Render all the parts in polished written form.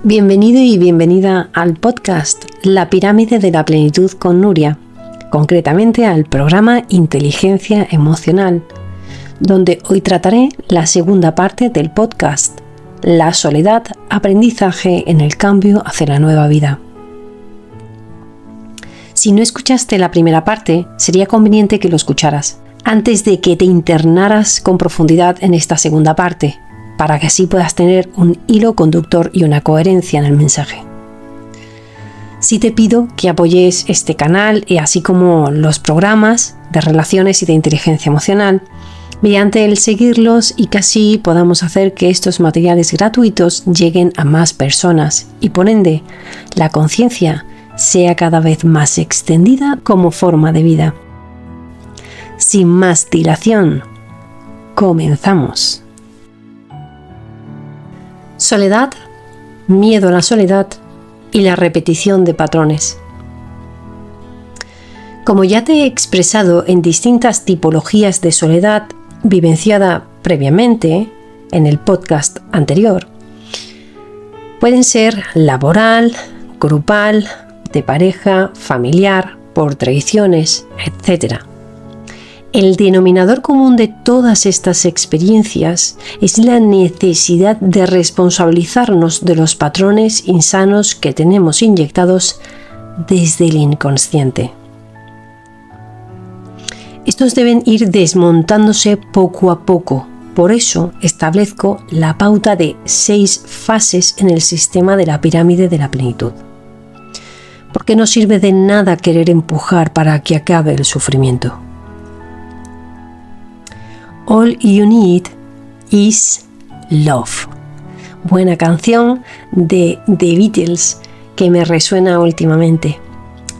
Bienvenido y bienvenida al podcast La Pirámide de la Plenitud con Nuria, concretamente al programa Inteligencia Emocional, donde hoy trataré la segunda parte del podcast, La soledad, aprendizaje en el cambio hacia la nueva vida. Si no escuchaste la primera parte, sería conveniente que lo escucharas antes de que te internaras con profundidad en esta segunda parte, para que así puedas tener un hilo conductor y una coherencia en el mensaje. Sí te pido que apoyes este canal y así como los programas de relaciones y de inteligencia emocional mediante el seguirlos y que así podamos hacer que estos materiales gratuitos lleguen a más personas y por ende la conciencia sea cada vez más extendida como forma de vida. Sin más dilación, comenzamos. Soledad, miedo a la soledad y la repetición de patrones. Como ya te he expresado en distintas tipologías de soledad vivenciada previamente en el podcast anterior, pueden ser laboral, grupal, de pareja, familiar, por traiciones, etc. El denominador común de todas estas experiencias es la necesidad de responsabilizarnos de los patrones insanos que tenemos inyectados desde el inconsciente. Estos deben ir desmontándose poco a poco. Por eso establezco la pauta de 6 fases en el sistema de la pirámide de la plenitud. Porque no sirve de nada querer empujar para que acabe el sufrimiento. All You Need Is Love. Buena canción de The Beatles que me resuena últimamente.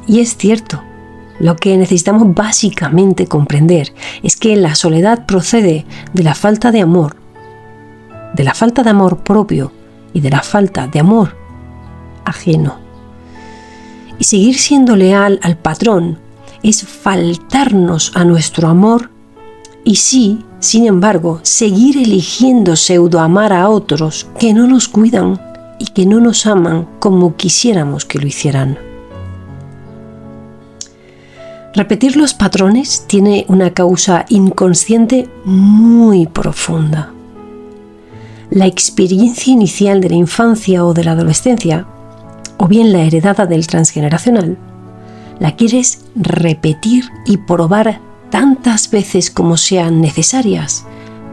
Y es cierto, lo que necesitamos básicamente comprender es que la soledad procede de la falta de amor propio y de la falta de amor ajeno. Y seguir siendo leal al patrón es faltarnos a nuestro amor y sí, sin embargo, seguir eligiendo pseudoamar a otros que no nos cuidan y que no nos aman como quisiéramos que lo hicieran. Repetir los patrones tiene una causa inconsciente muy profunda. La experiencia inicial de la infancia o de la adolescencia, o bien la heredada del transgeneracional, la quieres repetir y probar tantas veces como sean necesarias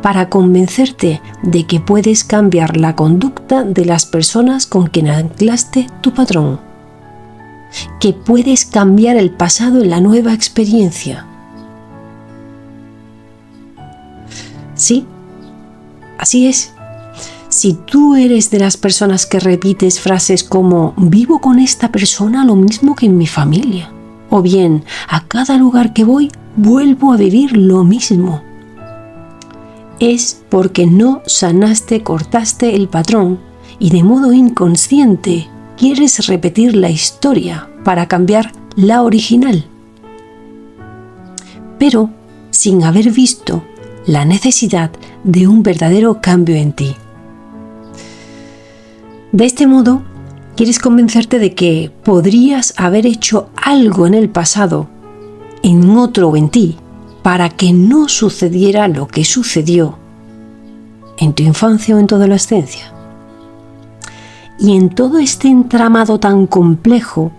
para convencerte de que puedes cambiar la conducta de las personas con quien anclaste tu patrón, que puedes cambiar el pasado en la nueva experiencia. Sí, así es. Si tú eres de las personas que repites frases como «vivo con esta persona lo mismo que en mi familia», o bien «a cada lugar que voy vuelvo a vivir lo mismo», es porque no cortaste el patrón y de modo inconsciente quieres repetir la historia para cambiar la original, pero sin haber visto la necesidad de un verdadero cambio en ti. De este modo, quieres convencerte de que podrías haber hecho algo en el pasado, en otro o en ti, para que no sucediera lo que sucedió en tu infancia o en tu adolescencia. Y en todo este entramado tan complejo,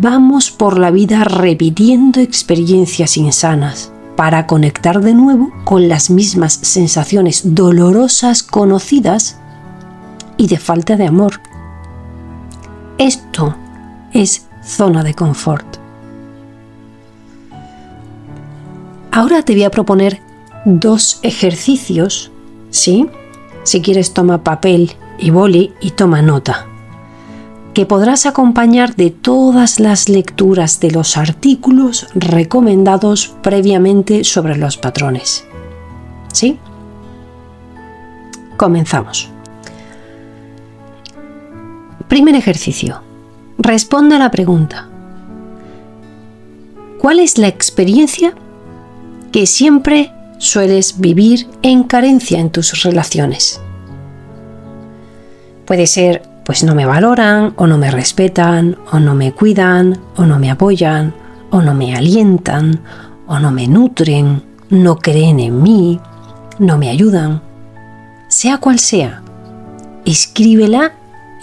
vamos por la vida repitiendo experiencias insanas para conectar de nuevo con las mismas sensaciones dolorosas conocidas y de falta de amor. Esto es zona de confort. Ahora te voy a proponer 2 ejercicios, ¿sí? Si quieres toma papel y boli y toma nota, que podrás acompañar de todas las lecturas de los artículos recomendados previamente sobre los patrones. ¿Sí? Comenzamos. Primer ejercicio. Responde a la pregunta: ¿cuál es la experiencia que siempre sueles vivir en carencia en tus relaciones? Puede ser pues no me valoran, o no me respetan, o no me cuidan, o no me apoyan, o no me alientan, o no me nutren, no creen en mí, no me ayudan. Sea cual sea, escríbela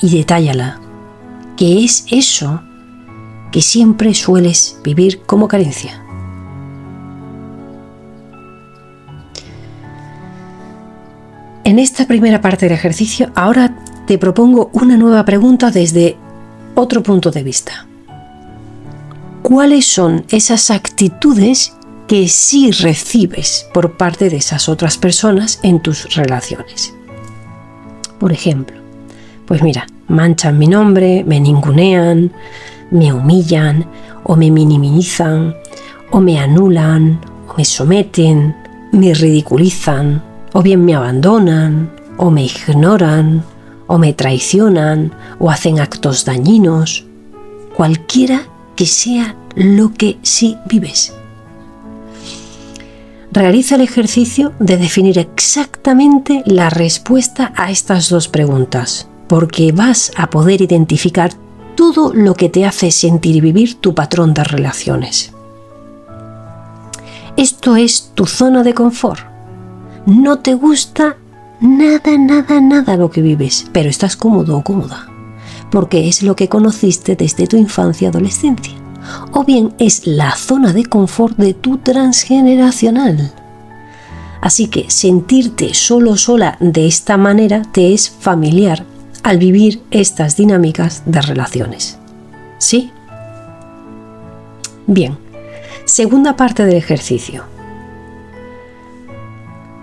y detállala, que es eso que siempre sueles vivir como carencia. En esta primera parte del ejercicio, ahora te propongo una nueva pregunta desde otro punto de vista. ¿Cuáles son esas actitudes que sí recibes por parte de esas otras personas en tus relaciones? Por ejemplo, pues mira, manchan mi nombre, me ningunean, me humillan, o me minimizan, o me anulan, o me someten, me ridiculizan, o bien me abandonan, o me ignoran, o me traicionan, o hacen actos dañinos, cualquiera que sea lo que sí vives. Realiza el ejercicio de definir exactamente la respuesta a estas dos preguntas, porque vas a poder identificar todo lo que te hace sentir y vivir tu patrón de relaciones. Esto es tu zona de confort. No te gusta nada lo que vives, pero estás cómodo o cómoda, porque es lo que conociste desde tu infancia y adolescencia. O bien es la zona de confort de tu transgeneracional. Así que sentirte solo o sola de esta manera te es familiar al vivir estas dinámicas de relaciones. ¿Sí? Bien, segunda parte del ejercicio.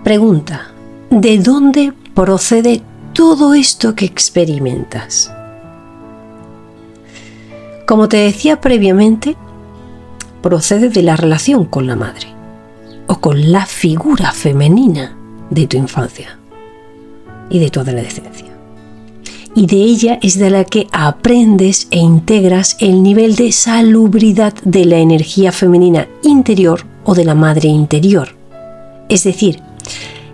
Pregunta: ¿de dónde procede todo esto que experimentas? Como te decía previamente, procede de la relación con la madre o con la figura femenina de tu infancia y de tu adolescencia. Y de ella es de la que aprendes e integras el nivel de salubridad de la energía femenina interior o de la madre interior. Es decir,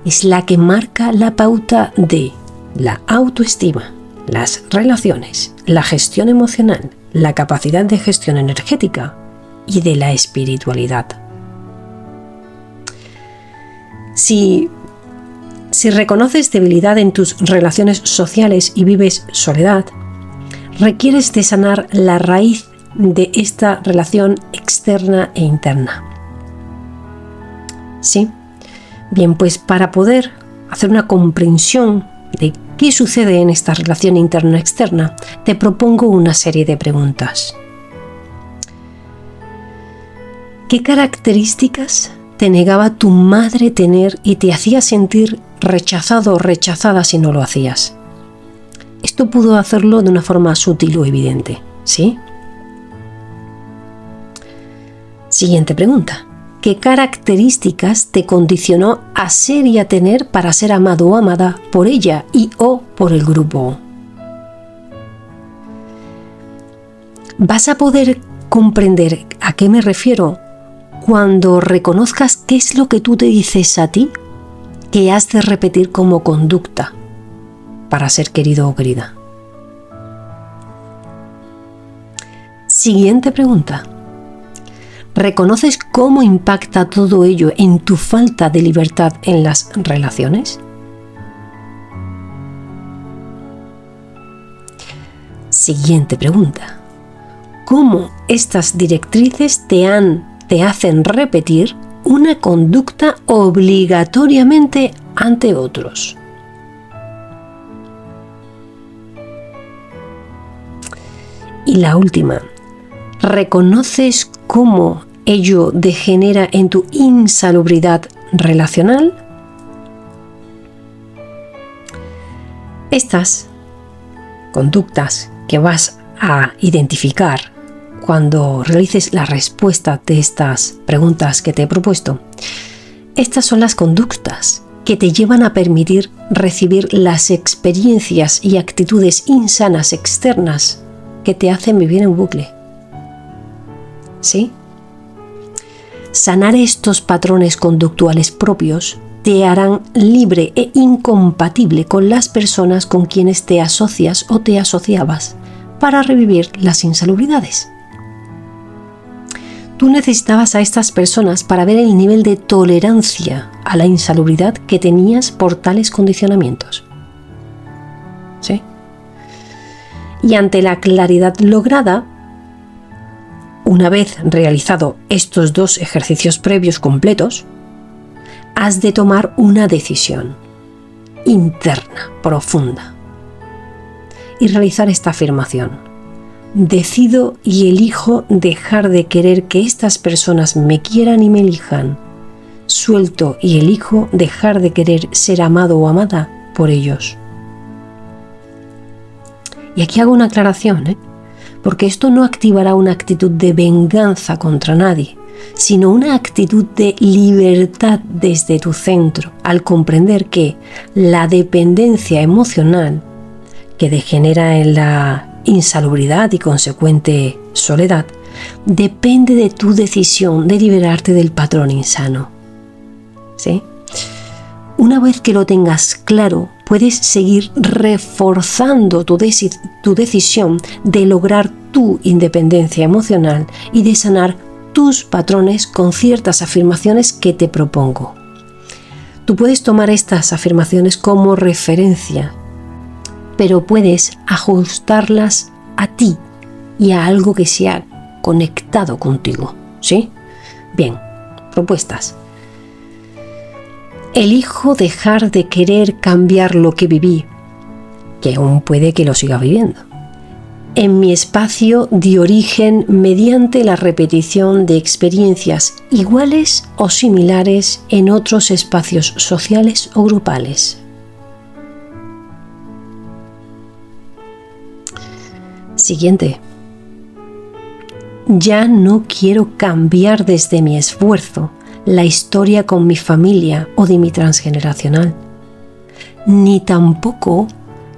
es la que marca la pauta de la autoestima, las relaciones, la gestión emocional, la capacidad de gestión energética y de la espiritualidad. Si reconoces debilidad en tus relaciones sociales y vives soledad, requieres de sanar la raíz de esta relación externa e interna. ¿Sí? Bien, pues para poder hacer una comprensión de qué sucede en esta relación interna-externa, te propongo una serie de preguntas. ¿Qué características te negaba tu madre tener y te hacía sentir rechazado o rechazada si no lo hacías? Esto pudo hacerlo de una forma sutil o evidente, ¿sí? Siguiente pregunta. ¿Qué características te condicionó a ser y a tener para ser amado o amada por ella y o por el grupo? ¿Vas a poder comprender a qué me refiero cuando reconozcas qué es lo que tú te dices a ti que has de repetir como conducta para ser querido o querida? Siguiente pregunta. ¿Reconoces cómo impacta todo ello en tu falta de libertad en las relaciones? Siguiente pregunta. ¿Cómo estas directrices te hacen repetir una conducta obligatoriamente ante otros? Y la última. ¿Reconoces cómo ello degenera en tu insalubridad relacional? Estas conductas que vas a identificar cuando realices la respuesta de estas preguntas que te he propuesto, estas son las conductas que te llevan a permitir recibir las experiencias y actitudes insanas externas que te hacen vivir en bucle. ¿Sí? Sanar estos patrones conductuales propios te harán libre e incompatible con las personas con quienes te asocias o te asociabas para revivir las insalubridades. Tú necesitabas a estas personas para ver el nivel de tolerancia a la insalubridad que tenías por tales condicionamientos. ¿Sí? Y ante la claridad lograda, una vez realizado estos 2 ejercicios previos completos, has de tomar una decisión interna, profunda, y realizar esta afirmación. Decido y elijo dejar de querer que estas personas me quieran y me elijan. Suelto y elijo dejar de querer ser amado o amada por ellos. Y aquí hago una aclaración, porque esto no activará una actitud de venganza contra nadie, sino una actitud de libertad desde tu centro, al comprender que la dependencia emocional que degenera en la insalubridad y consecuente soledad depende de tu decisión de liberarte del patrón insano. ¿Sí? Una vez que lo tengas claro, puedes seguir reforzando tu decisión de lograr tu independencia emocional y de sanar tus patrones con ciertas afirmaciones que te propongo. Tú puedes tomar estas afirmaciones como referencia, pero puedes ajustarlas a ti y a algo que se ha conectado contigo, ¿sí? Bien, propuestas. Elijo dejar de querer cambiar lo que viví, que aún puede que lo siga viviendo, en mi espacio de origen mediante la repetición de experiencias iguales o similares en otros espacios sociales o grupales. Siguiente. Ya no quiero cambiar desde mi esfuerzo la historia con mi familia o de mi transgeneracional, ni tampoco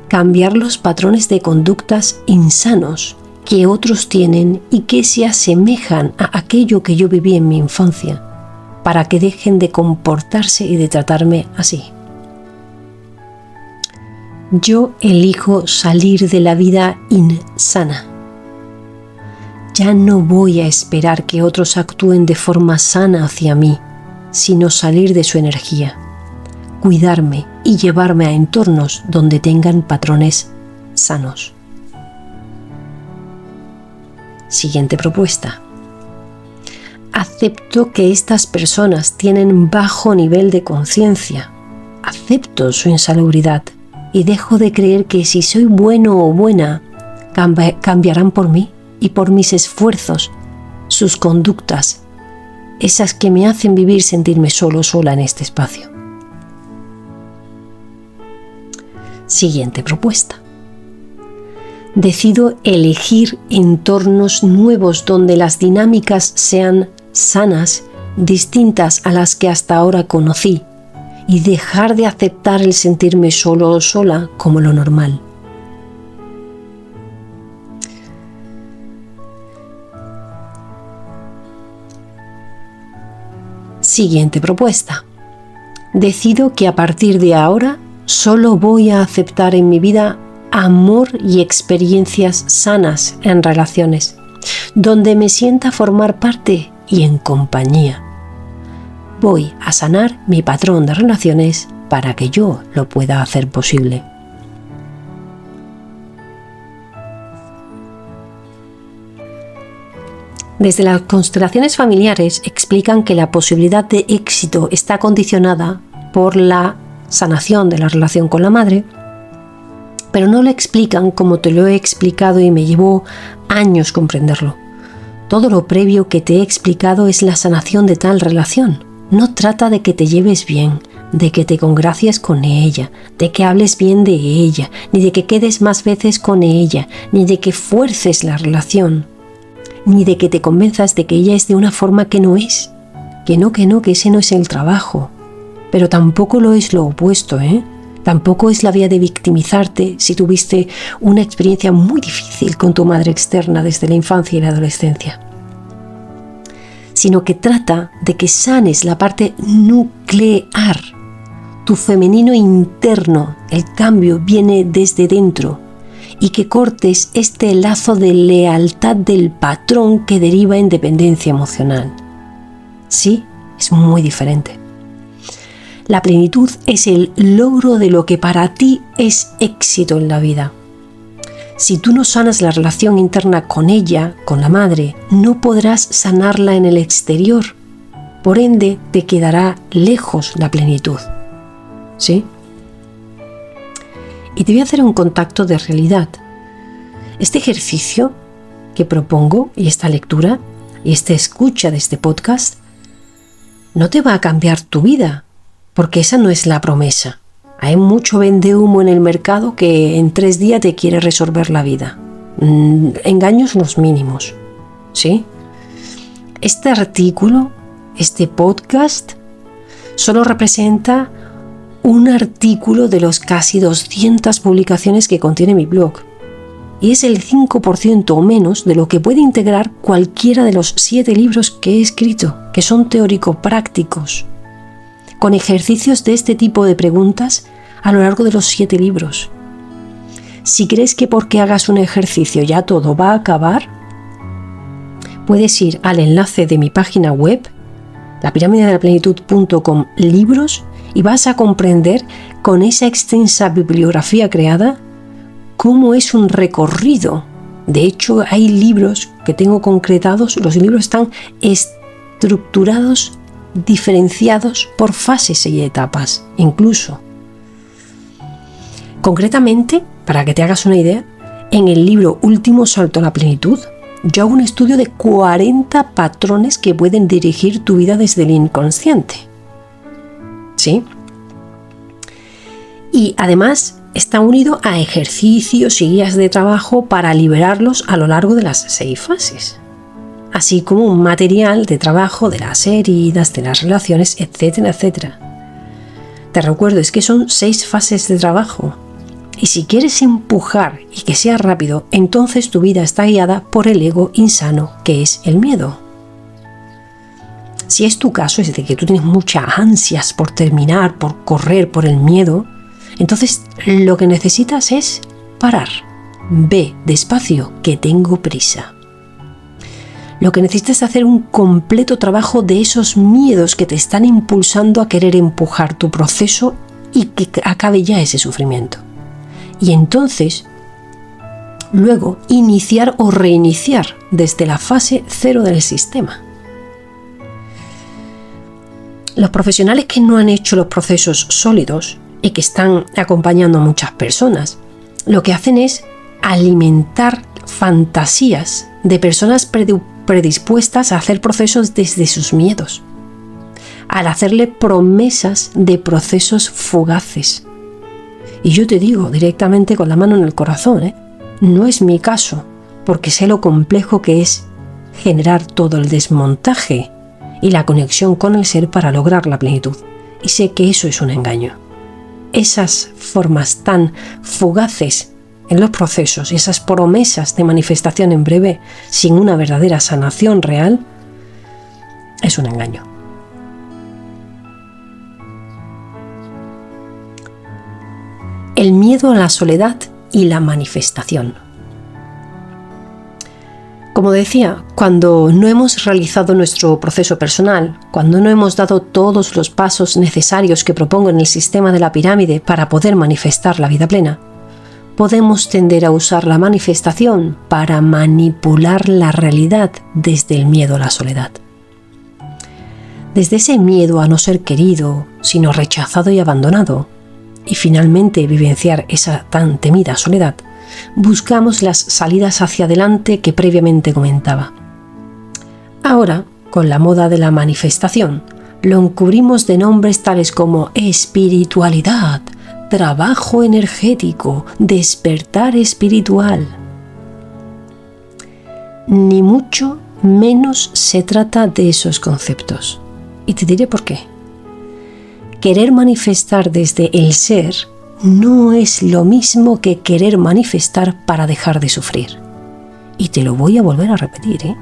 cambiar los patrones de conductas insanos que otros tienen y que se asemejan a aquello que yo viví en mi infancia, para que dejen de comportarse y de tratarme así. Yo elijo salir de la vida insana. Ya no voy a esperar que otros actúen de forma sana hacia mí, sino salir de su energía, cuidarme y llevarme a entornos donde tengan patrones sanos. Siguiente propuesta. Acepto que estas personas tienen bajo nivel de conciencia. Acepto su insalubridad y dejo de creer que si soy bueno o buena, cambiarán por mí y por mis esfuerzos, sus conductas, esas que me hacen vivir sentirme solo o sola en este espacio. Siguiente propuesta. Decido elegir entornos nuevos donde las dinámicas sean sanas, distintas a las que hasta ahora conocí, y dejar de aceptar el sentirme solo o sola como lo normal. Siguiente propuesta. Decido que a partir de ahora solo voy a aceptar en mi vida amor y experiencias sanas en relaciones, donde me sienta formar parte y en compañía. Voy a sanar mi patrón de relaciones para que yo lo pueda hacer posible. Desde las constelaciones familiares explican que la posibilidad de éxito está condicionada por la sanación de la relación con la madre, pero no lo explican como te lo he explicado y me llevó años comprenderlo. Todo lo previo que te he explicado es la sanación de tal relación. No trata de que te lleves bien, de que te congracies con ella, de que hables bien de ella, ni de que quedes más veces con ella, ni de que fuerces la relación, ni de que te convenzas de que ella es de una forma que no es, que ese no es el trabajo. Pero tampoco lo es lo opuesto, Tampoco es la vía de victimizarte si tuviste una experiencia muy difícil con tu madre externa desde la infancia y la adolescencia. Sino que trata de que sanes la parte nuclear tu femenino interno, el cambio viene desde dentro, y que cortes este lazo de lealtad del patrón que deriva en dependencia emocional. Sí, es muy diferente. La plenitud es el logro de lo que para ti es éxito en la vida. Si tú no sanas la relación interna con ella, con la madre, no podrás sanarla en el exterior. Por ende, te quedará lejos la plenitud. ¿Sí? Y te voy a hacer un contacto de realidad. Este ejercicio que propongo y esta lectura y esta escucha de este podcast no te va a cambiar tu vida, porque esa no es la promesa. Hay mucho vendehumo en el mercado que en 3 días te quiere resolver la vida. Engaños los mínimos. ¿Sí? Este artículo, este podcast, solo representa un artículo de los casi 200 publicaciones que contiene mi blog. Y es el 5% o menos de lo que puede integrar cualquiera de los 7 libros que he escrito, que son teórico-prácticos, con ejercicios de este tipo de preguntas a lo largo de los 7 libros. Si crees que porque hagas un ejercicio ya todo va a acabar, puedes ir al enlace de mi página web, lapiramidedelplenitud.com libros, y vas a comprender con esa extensa bibliografía creada cómo es un recorrido. De hecho, hay libros que tengo concretados, los libros están estructurados, diferenciados por fases y etapas, incluso. Concretamente, para que te hagas una idea, en el libro Último Salto a la Plenitud, yo hago un estudio de 40 patrones que pueden dirigir tu vida desde el inconsciente. ¿Sí? Y además está unido a ejercicios y guías de trabajo para liberarlos a lo largo de las 6 fases, así como un material de trabajo de las heridas, de las relaciones, etcétera, etcétera. Te recuerdo, es que son 6 fases de trabajo. Y si quieres empujar y que sea rápido, entonces tu vida está guiada por el ego insano, que es el miedo. Si es tu caso, es de que tú tienes muchas ansias por terminar, por correr, por el miedo, entonces lo que necesitas es parar. Ve despacio, que tengo prisa. Lo que necesitas es hacer un completo trabajo de esos miedos que te están impulsando a querer empujar tu proceso y que acabe ya ese sufrimiento. Y entonces, luego, iniciar o reiniciar desde la fase 0 del sistema. Los profesionales que no han hecho los procesos sólidos y que están acompañando a muchas personas, lo que hacen es alimentar fantasías de personas predispuestas a hacer procesos desde sus miedos, al hacerle promesas de procesos fugaces. Y yo te digo directamente con la mano en el corazón, no es mi caso, porque sé lo complejo que es generar todo el desmontaje y la conexión con el ser para lograr la plenitud. Y sé que eso es un engaño. Esas formas tan fugaces en los procesos y esas promesas de manifestación en breve sin una verdadera sanación real es un engaño. El miedo a la soledad y la manifestación. Como decía, cuando no hemos realizado nuestro proceso personal, cuando no hemos dado todos los pasos necesarios que propongo en el sistema de la pirámide para poder manifestar la vida plena, podemos tender a usar la manifestación para manipular la realidad desde el miedo a la soledad. Desde ese miedo a no ser querido, sino rechazado y abandonado, y finalmente vivenciar esa tan temida soledad, buscamos las salidas hacia adelante que previamente comentaba. Ahora, con la moda de la manifestación, lo encubrimos de nombres tales como espiritualidad, trabajo energético, despertar espiritual. Ni mucho menos se trata de esos conceptos. Y te diré por qué. Querer manifestar desde el ser no es lo mismo que querer manifestar para dejar de sufrir. Y te lo voy a volver a repetir,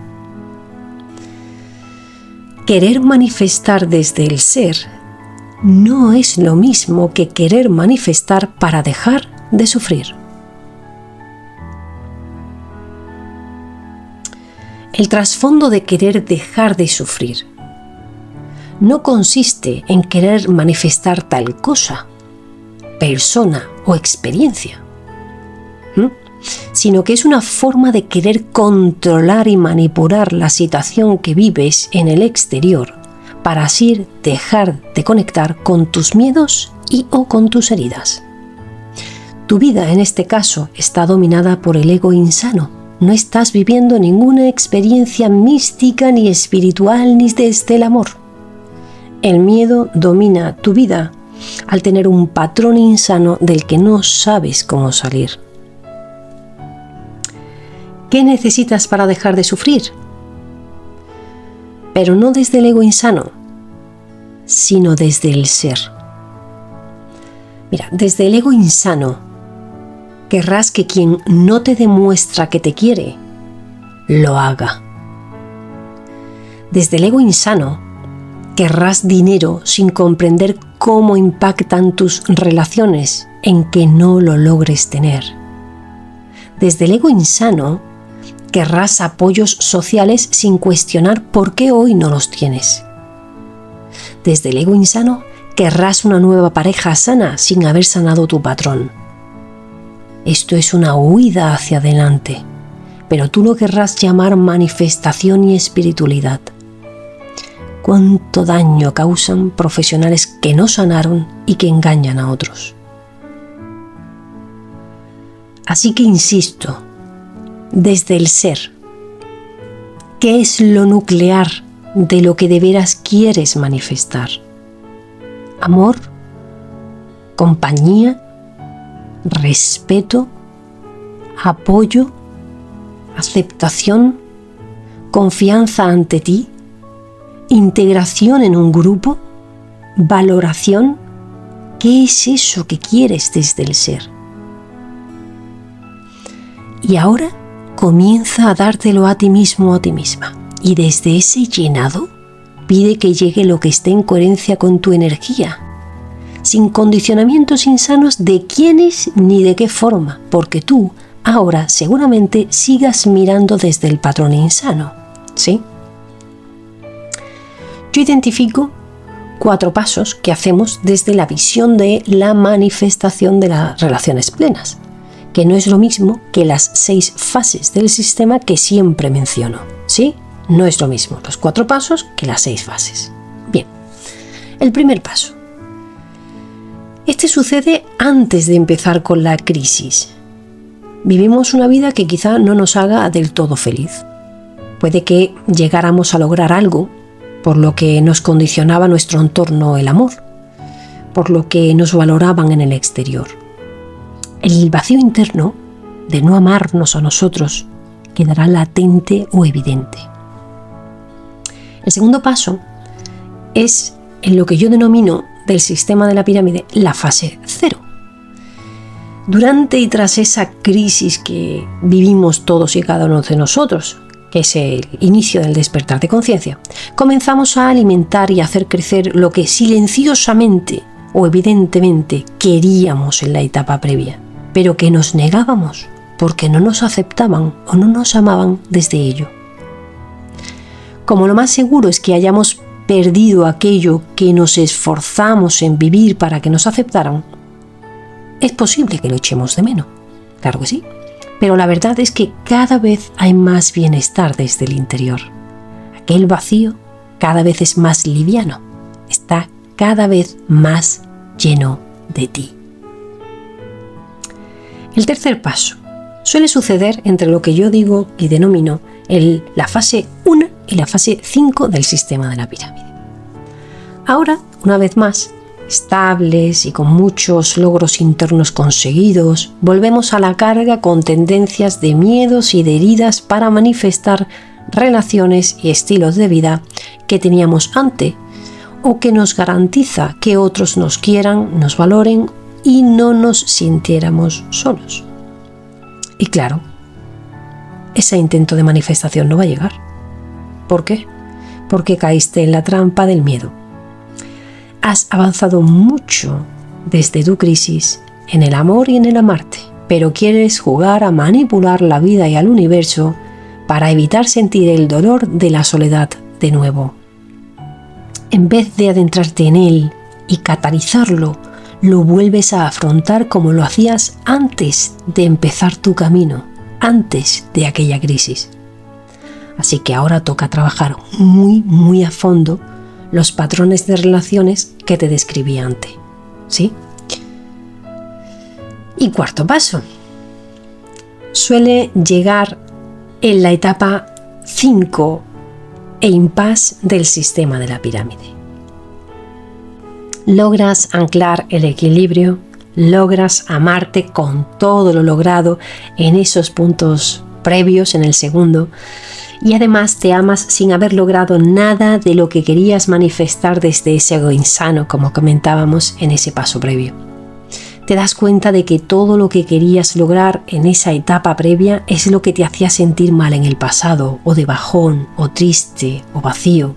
Querer manifestar desde el ser no es lo mismo que querer manifestar para dejar de sufrir. El trasfondo de querer dejar de sufrir no consiste en querer manifestar tal cosa, persona o experiencia, sino que es una forma de querer controlar y manipular la situación que vives en el exterior para así dejar de conectar con tus miedos y o con tus heridas. Tu vida en este caso está dominada por el ego insano. No estás viviendo ninguna experiencia mística ni espiritual ni desde el amor. El miedo domina tu vida al tener un patrón insano del que no sabes cómo salir. ¿Qué necesitas para dejar de sufrir? Pero no desde el ego insano, sino desde el ser. Mira, desde el ego insano, querrás que quien no te demuestra que te quiere, lo haga. Desde el ego insano, querrás dinero sin comprender cómo impactan tus relaciones en que no lo logres tener. Desde el ego insano, querrás apoyos sociales sin cuestionar por qué hoy no los tienes. Desde el ego insano, querrás una nueva pareja sana sin haber sanado tu patrón. Esto es una huida hacia adelante, pero tú lo querrás llamar manifestación y espiritualidad. ¿Cuánto daño causan profesionales que no sanaron y que engañan a otros? Así que insisto, desde el ser, ¿qué es lo nuclear de lo que de veras quieres manifestar? Amor, compañía, respeto, apoyo, aceptación, confianza ante ti, integración en un grupo, valoración. ¿Qué es eso que quieres desde el ser? Y ahora comienza a dártelo a ti mismo o a ti misma. Y desde ese llenado, pide que llegue lo que esté en coherencia con tu energía, sin condicionamientos insanos de quiénes ni de qué forma, porque tú ahora seguramente sigas mirando desde el patrón insano, ¿sí? Yo identifico 4 pasos que hacemos desde la visión de la manifestación de las relaciones plenas, que no es lo mismo que las 6 fases del sistema que siempre menciono, ¿sí? No es lo mismo los 4 pasos que las 6 fases. Bien, el primer paso. Este sucede antes de empezar con la crisis. Vivimos una vida que quizá no nos haga del todo feliz. Puede que llegáramos a lograr algo por lo que nos condicionaba nuestro entorno el amor, por lo que nos valoraban en el exterior. El vacío interno de no amarnos a nosotros quedará latente o evidente. El segundo paso es en lo que yo denomino del sistema de la pirámide la fase 0. Durante y tras esa crisis que vivimos todos y cada uno de nosotros, que es el inicio del despertar de conciencia, comenzamos a alimentar y hacer crecer lo que silenciosamente o evidentemente queríamos en la etapa previa, pero que nos negábamos porque no nos aceptaban o no nos amaban desde ello. Como lo más seguro es que hayamos perdido aquello que nos esforzamos en vivir para que nos aceptaran, es posible que lo echemos de menos, claro que sí, pero la verdad es que cada vez hay más bienestar desde el interior. Aquel vacío cada vez es más liviano, está cada vez más lleno de ti. El tercer paso suele suceder entre lo que yo digo y denomino la fase 1 y la fase 5 del sistema de la pirámide. Ahora, una vez más, estables y con muchos logros internos conseguidos, volvemos a la carga con tendencias de miedos y de heridas para manifestar relaciones y estilos de vida que teníamos antes o que nos garantiza que otros nos quieran, nos valoren y no nos sintiéramos solos. Y claro, ese intento de manifestación no va a llegar. ¿Por qué? Porque caíste en la trampa del miedo. has avanzado mucho desde tu crisis en el amor y en el amarte, pero quieres jugar a manipular la vida y al universo para evitar sentir el dolor de la soledad de nuevo. En vez de adentrarte en él y catalizarlo, lo vuelves a afrontar como lo hacías antes de empezar tu camino, antes de aquella crisis. Así que ahora toca trabajar muy a fondo los patrones de relaciones que te describí antes, ¿sí? Y cuarto paso. Suele llegar en la etapa 5 e impasse del sistema de la pirámide. Logras anclar el equilibrio, logras amarte con todo lo logrado en esos puntos previos, en el segundo, y además te amas sin haber logrado nada de lo que querías manifestar desde ese ego insano, como comentábamos en ese paso previo. Te das cuenta de que todo lo que querías lograr en esa etapa previa es lo que te hacía sentir mal en el pasado, o de bajón, o triste, o vacío,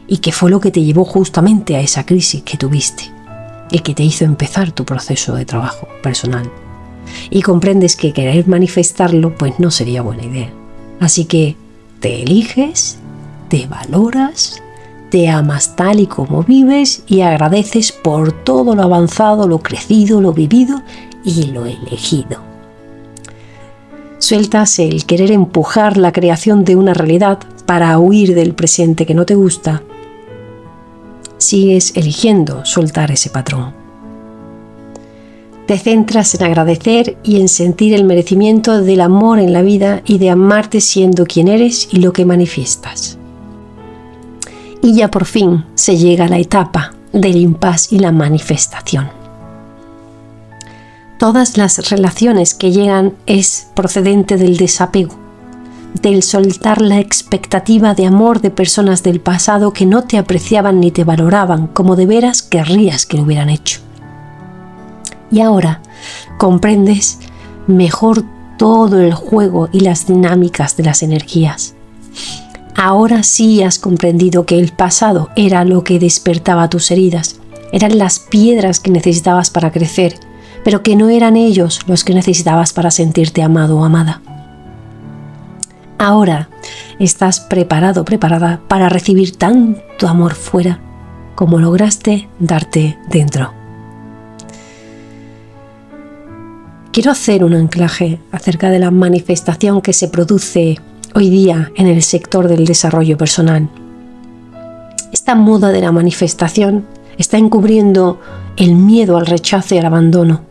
y que fue lo que te llevó justamente a esa crisis que tuviste y que te hizo empezar tu proceso de trabajo personal. Y comprendes que querer manifestarlo pues no sería buena idea. Así que te eliges, te valoras, te amas tal y como vives y agradeces por todo lo avanzado, lo crecido, lo vivido y lo elegido. Sueltas el querer empujar la creación de una realidad para huir del presente que no te gusta. Sigues eligiendo soltar ese patrón. Te centras en agradecer y en sentir el merecimiento del amor en la vida y de amarte siendo quien eres y lo que manifiestas. Y ya por fin se llega a la etapa del impasse y la manifestación. Todas las relaciones que llegan es procedente del desapego, del soltar la expectativa de amor de personas del pasado que no te apreciaban ni te valoraban como de veras querrías que lo hubieran hecho. Y ahora comprendes mejor todo el juego y las dinámicas de las energías. Ahora sí has comprendido que el pasado era lo que despertaba tus heridas, eran las piedras que necesitabas para crecer, pero que no eran ellos los que necesitabas para sentirte amado o amada. Ahora estás preparado, preparada para recibir tanto amor fuera como lograste darte dentro. Quiero hacer un anclaje acerca de la manifestación que se produce hoy día en el sector del desarrollo personal. Esta moda de la manifestación está encubriendo el miedo al rechazo y al abandono.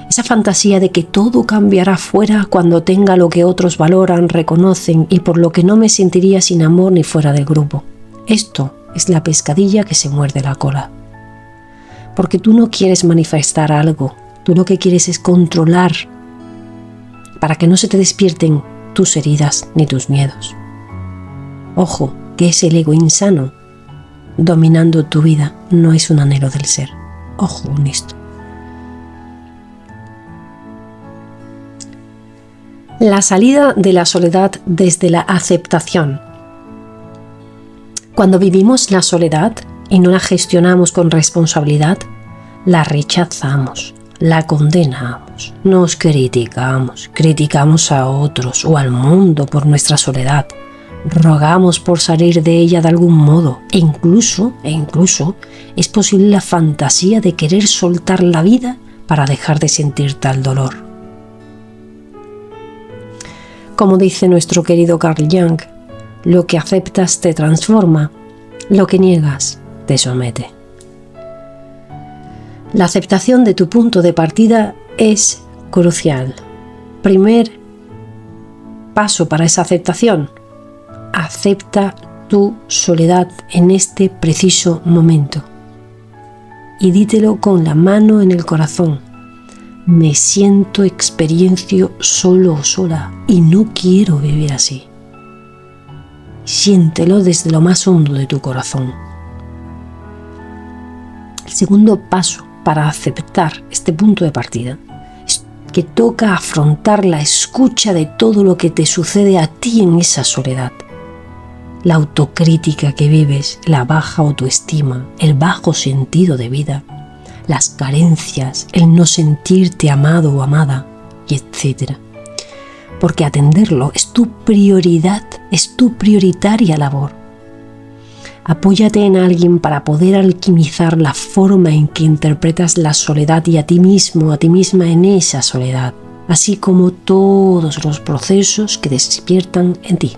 Esa fantasía de que todo cambiará fuera cuando tenga lo que otros valoran, reconocen y por lo que no me sentiría sin amor ni fuera del grupo. Esto es la pescadilla que se muerde la cola. Porque tú no quieres manifestar algo, tú lo que quieres es controlar para que no se te despierten tus heridas ni tus miedos. Ojo, que es el ego insano dominando tu vida, no es un anhelo del ser. Ojo con esto. La salida de la soledad desde la aceptación. Cuando vivimos la soledad y no la gestionamos con responsabilidad, la rechazamos, la condenamos, nos criticamos, criticamos a otros o al mundo por nuestra soledad, rogamos por salir de ella de algún modo e incluso es posible la fantasía de querer soltar la vida para dejar de sentir tal dolor. Como dice nuestro querido Carl Jung, lo que aceptas te transforma, lo que niegas te somete. La aceptación de tu punto de partida es crucial. Primer paso para esa aceptación: acepta tu soledad en este preciso momento. Y dítelo con la mano en el corazón. Me siento, experiencio solo o sola y no quiero vivir así. Siéntelo desde lo más hondo de tu corazón. El segundo paso para aceptar este punto de partida es que toca afrontar la escucha de todo lo que te sucede a ti en esa soledad. la autocrítica que vives, la baja autoestima, el bajo sentido de vida, las carencias, el no sentirte amado o amada, y etc. Porque atenderlo es tu prioridad, es tu prioritaria labor. Apóyate en alguien para poder alquimizar la forma en que interpretas la soledad y a ti mismo, a ti misma en esa soledad, así como todos los procesos que despiertan en ti.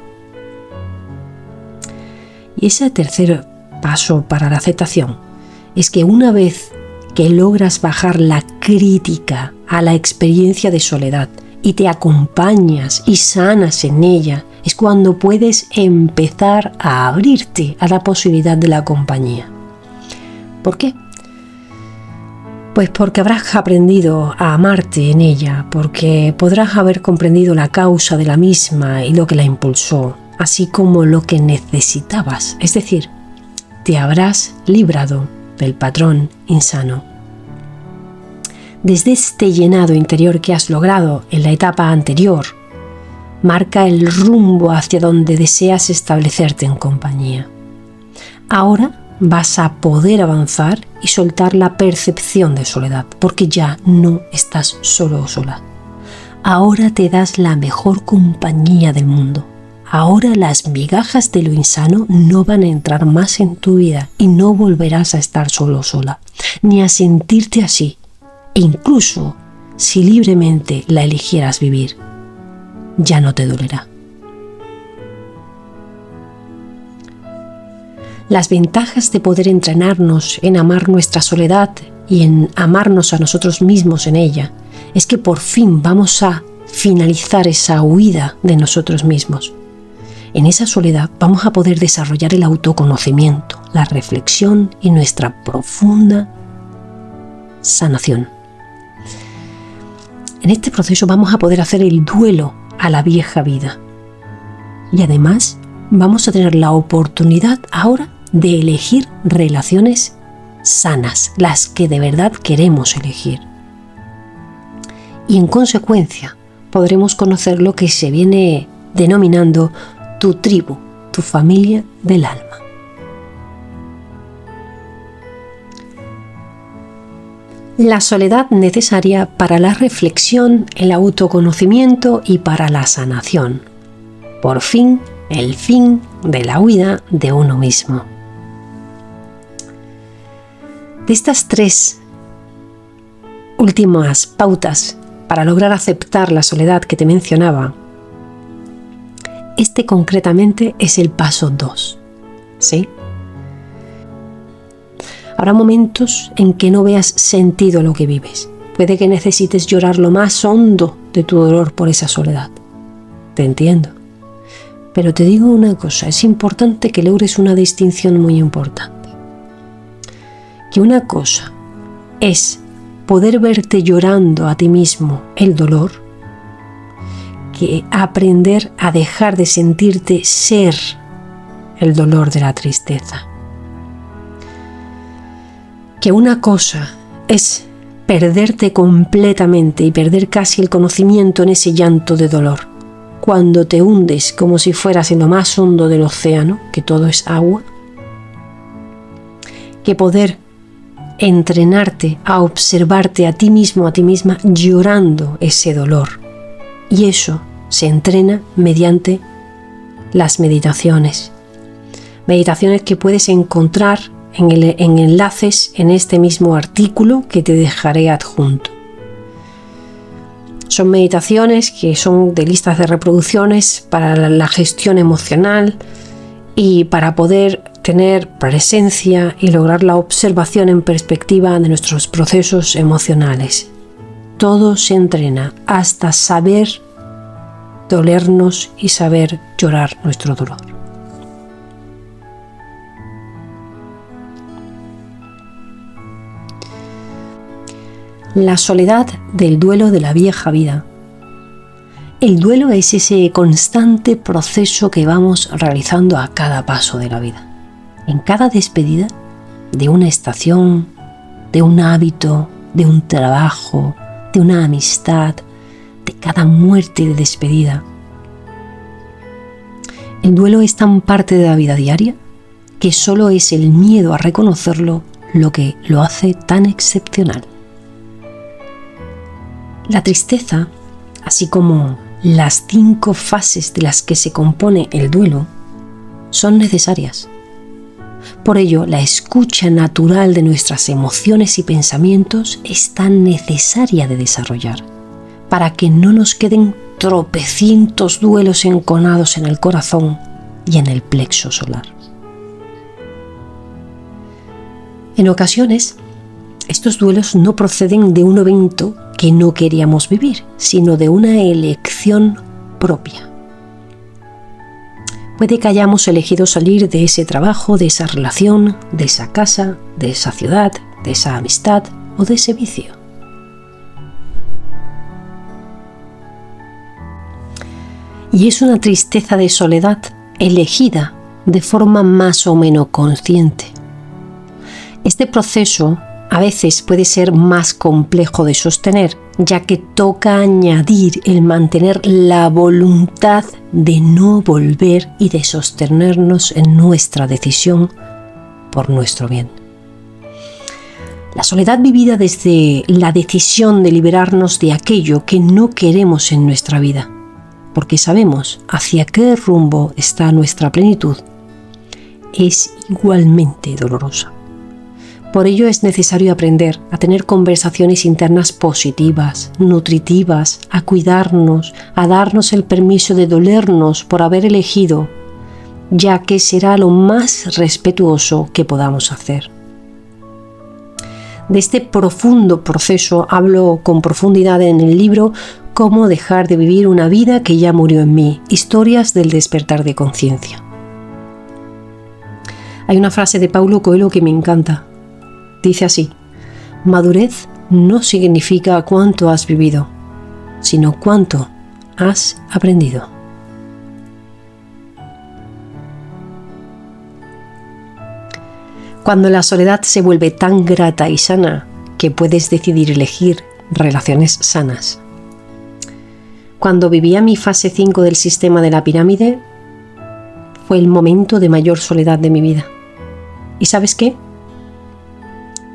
Y ese tercer paso para la aceptación es que una vez que logras bajar la crítica a la experiencia de soledad y te acompañas y sanas en ella, es cuando puedes empezar a abrirte a la posibilidad de la compañía. ¿Por qué? Pues porque habrás aprendido a amarte en ella, porque podrás haber comprendido la causa de la misma y lo que la impulsó, así como lo que necesitabas, es decir, te habrás librado del patrón insano. Desde este llenado interior que has logrado en la etapa anterior, marca el rumbo hacia donde deseas establecerte en compañía. Ahora vas a poder avanzar y soltar la percepción de soledad, porque ya no estás solo o sola. Ahora te das la mejor compañía del mundo. Ahora las migajas de lo insano no van a entrar más en tu vida y no volverás a estar solo o sola, ni a sentirte así, incluso si libremente la eligieras vivir. Ya no te dolerá. Las ventajas de poder entrenarnos en amar nuestra soledad y en amarnos a nosotros mismos en ella es que por fin vamos a finalizar esa huida de nosotros mismos. En esa soledad vamos a poder desarrollar el autoconocimiento, la reflexión y nuestra profunda sanación. En este proceso vamos a poder hacer el duelo a la vieja vida. Y además vamos a tener la oportunidad ahora de elegir relaciones sanas, las que de verdad queremos elegir. Y en consecuencia podremos conocer lo que se viene denominando tu tribu, tu familia del alma. La soledad necesaria para la reflexión, el autoconocimiento y para la sanación. Por fin, el fin de la huida de uno mismo. De estas tres últimas pautas para lograr aceptar la soledad que te mencionaba, este concretamente es el paso 2, ¿sí? Habrá momentos en que no veas sentido a lo que vives. Puede que necesites llorar lo más hondo de tu dolor por esa soledad. Te entiendo. Pero te digo una cosa, es importante que logres una distinción muy importante. Que una cosa es poder verte llorando a ti mismo el dolor, que aprender a dejar de sentirte ser el dolor de la tristeza. Que una cosa es perderte completamente y perder casi el conocimiento en ese llanto de dolor, cuando te hundes como si fueras en lo más hondo del océano, que todo es agua. Que poder entrenarte a observarte a ti mismo, a ti misma, llorando ese dolor. Y eso se entrena mediante las meditaciones. Meditaciones que puedes encontrar en enlaces en este mismo artículo que te dejaré adjunto. Son meditaciones que son de listas de reproducciones para la gestión emocional y para poder tener presencia y lograr la observación en perspectiva de nuestros procesos emocionales. Todo se entrena hasta saber dolernos y saber llorar nuestro dolor. La soledad del duelo de la vieja vida. El duelo es ese constante proceso que vamos realizando a cada paso de la vida. En cada despedida de una estación, de un hábito, de un trabajo, de una amistad, de cada muerte de despedida. El duelo es tan parte de la vida diaria que solo es el miedo a reconocerlo lo que lo hace tan excepcional. La tristeza, así como las 5 fases de las que se compone el duelo, son necesarias. Por ello, la escucha natural de nuestras emociones y pensamientos es tan necesaria de desarrollar, para que no nos queden tropecientos duelos enconados en el corazón y en el plexo solar. En ocasiones, estos duelos no proceden de un evento que no queríamos vivir, sino de una elección propia. Puede que hayamos elegido salir de ese trabajo, de esa relación, de esa casa, de esa ciudad, de esa amistad o de ese vicio. Y es una tristeza de soledad elegida de forma más o menos consciente. Este proceso a veces puede ser más complejo de sostener, ya que toca añadir el mantener la voluntad de no volver y de sostenernos en nuestra decisión por nuestro bien. La soledad vivida desde la decisión de liberarnos de aquello que no queremos en nuestra vida, porque sabemos hacia qué rumbo está nuestra plenitud, es igualmente dolorosa. Por ello es necesario aprender a tener conversaciones internas positivas, nutritivas, a cuidarnos, a darnos el permiso de dolernos por haber elegido, ya que será lo más respetuoso que podamos hacer. De este profundo proceso hablo con profundidad en el libro Cómo dejar de vivir una vida que ya murió en mí, historias del despertar de conciencia. Hay una frase de Paulo Coelho que me encanta. Dice así: madurez no significa cuánto has vivido, sino cuánto has aprendido. Cuando la soledad se vuelve tan grata y sana que puedes decidir elegir relaciones sanas. Cuando vivía mi fase 5 del sistema de la pirámide, fue el momento de mayor soledad de mi vida. ¿Y sabes qué?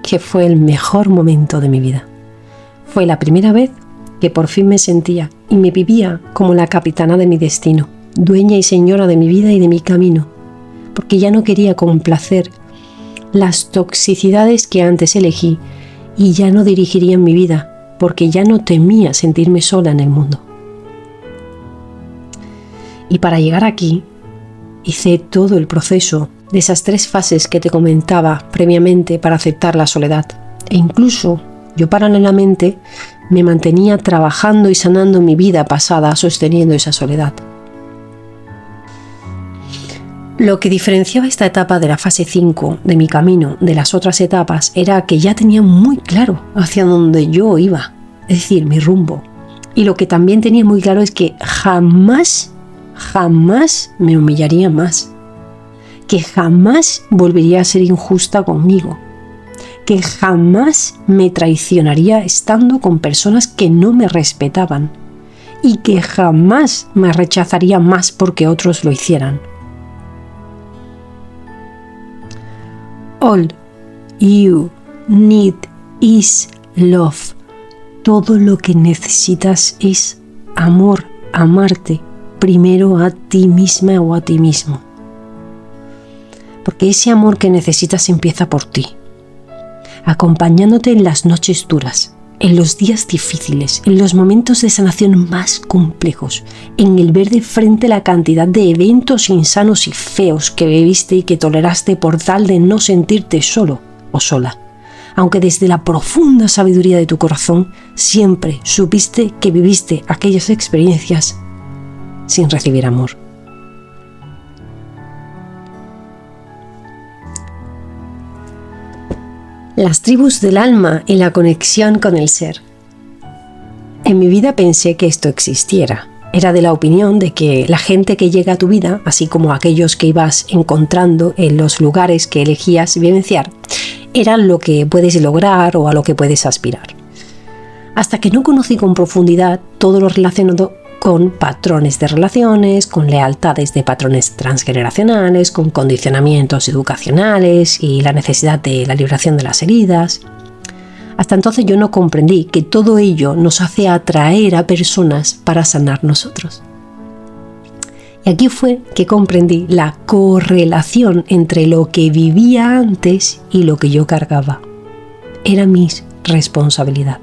Que fue el mejor momento de mi vida. Fue la primera vez que por fin me sentía y me vivía como la capitana de mi destino, dueña y señora de mi vida y de mi camino, porque ya no quería complacer las toxicidades que antes elegí y ya no dirigiría mi vida, porque ya no temía sentirme sola en el mundo. Y para llegar aquí, hice todo el proceso de esas 3 fases que te comentaba previamente para aceptar la soledad. E incluso yo paralelamente me mantenía trabajando y sanando mi vida pasada, sosteniendo esa soledad. Lo que diferenciaba esta etapa de la fase 5 de mi camino de las otras etapas era que ya tenía muy claro hacia dónde yo iba, es decir, mi rumbo. Y lo que también tenía muy claro es que jamás me humillaría más, que jamás volvería a ser injusta conmigo, que jamás me traicionaría estando con personas que no me respetaban y que jamás me rechazaría más porque otros lo hicieran. All you need is love. Todo lo que necesitas es amor, amarte primero a ti misma o a ti mismo. Porque ese amor que necesitas empieza por ti, acompañándote en las noches duras, en los días difíciles, en los momentos de sanación más complejos, en el ver de frente la cantidad de eventos insanos y feos que viviste y que toleraste por tal de no sentirte solo o sola, aunque desde la profunda sabiduría de tu corazón siempre supiste que viviste aquellas experiencias sin recibir amor. Las tribus del alma y la conexión con el ser. En mi vida pensé que esto existiera. Era de la opinión de que la gente que llega a tu vida, así como aquellos que ibas encontrando en los lugares que elegías vivenciar, eran lo que puedes lograr o a lo que puedes aspirar. Hasta que no conocí con profundidad todo lo relacionado con patrones de relaciones, con lealtades de patrones transgeneracionales, con condicionamientos educacionales y la necesidad de la liberación de las heridas. Hasta entonces yo no comprendí que todo ello nos hace atraer a personas para sanar nosotros. Y aquí fue que comprendí la correlación entre lo que vivía antes y lo que yo cargaba. Era mi responsabilidad.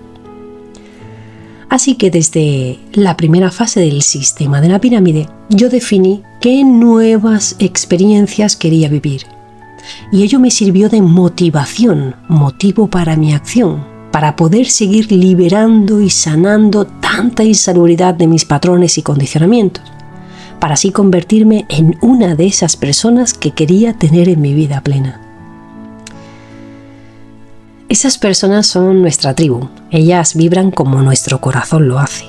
Así que desde la primera fase del sistema de la pirámide, yo definí qué nuevas experiencias quería vivir. Y ello me sirvió de motivación, motivo para mi acción, para poder seguir liberando y sanando tanta insalubridad de mis patrones y condicionamientos, para así convertirme en una de esas personas que quería tener en mi vida plena. Esas personas son nuestra tribu, ellas vibran como nuestro corazón lo hace,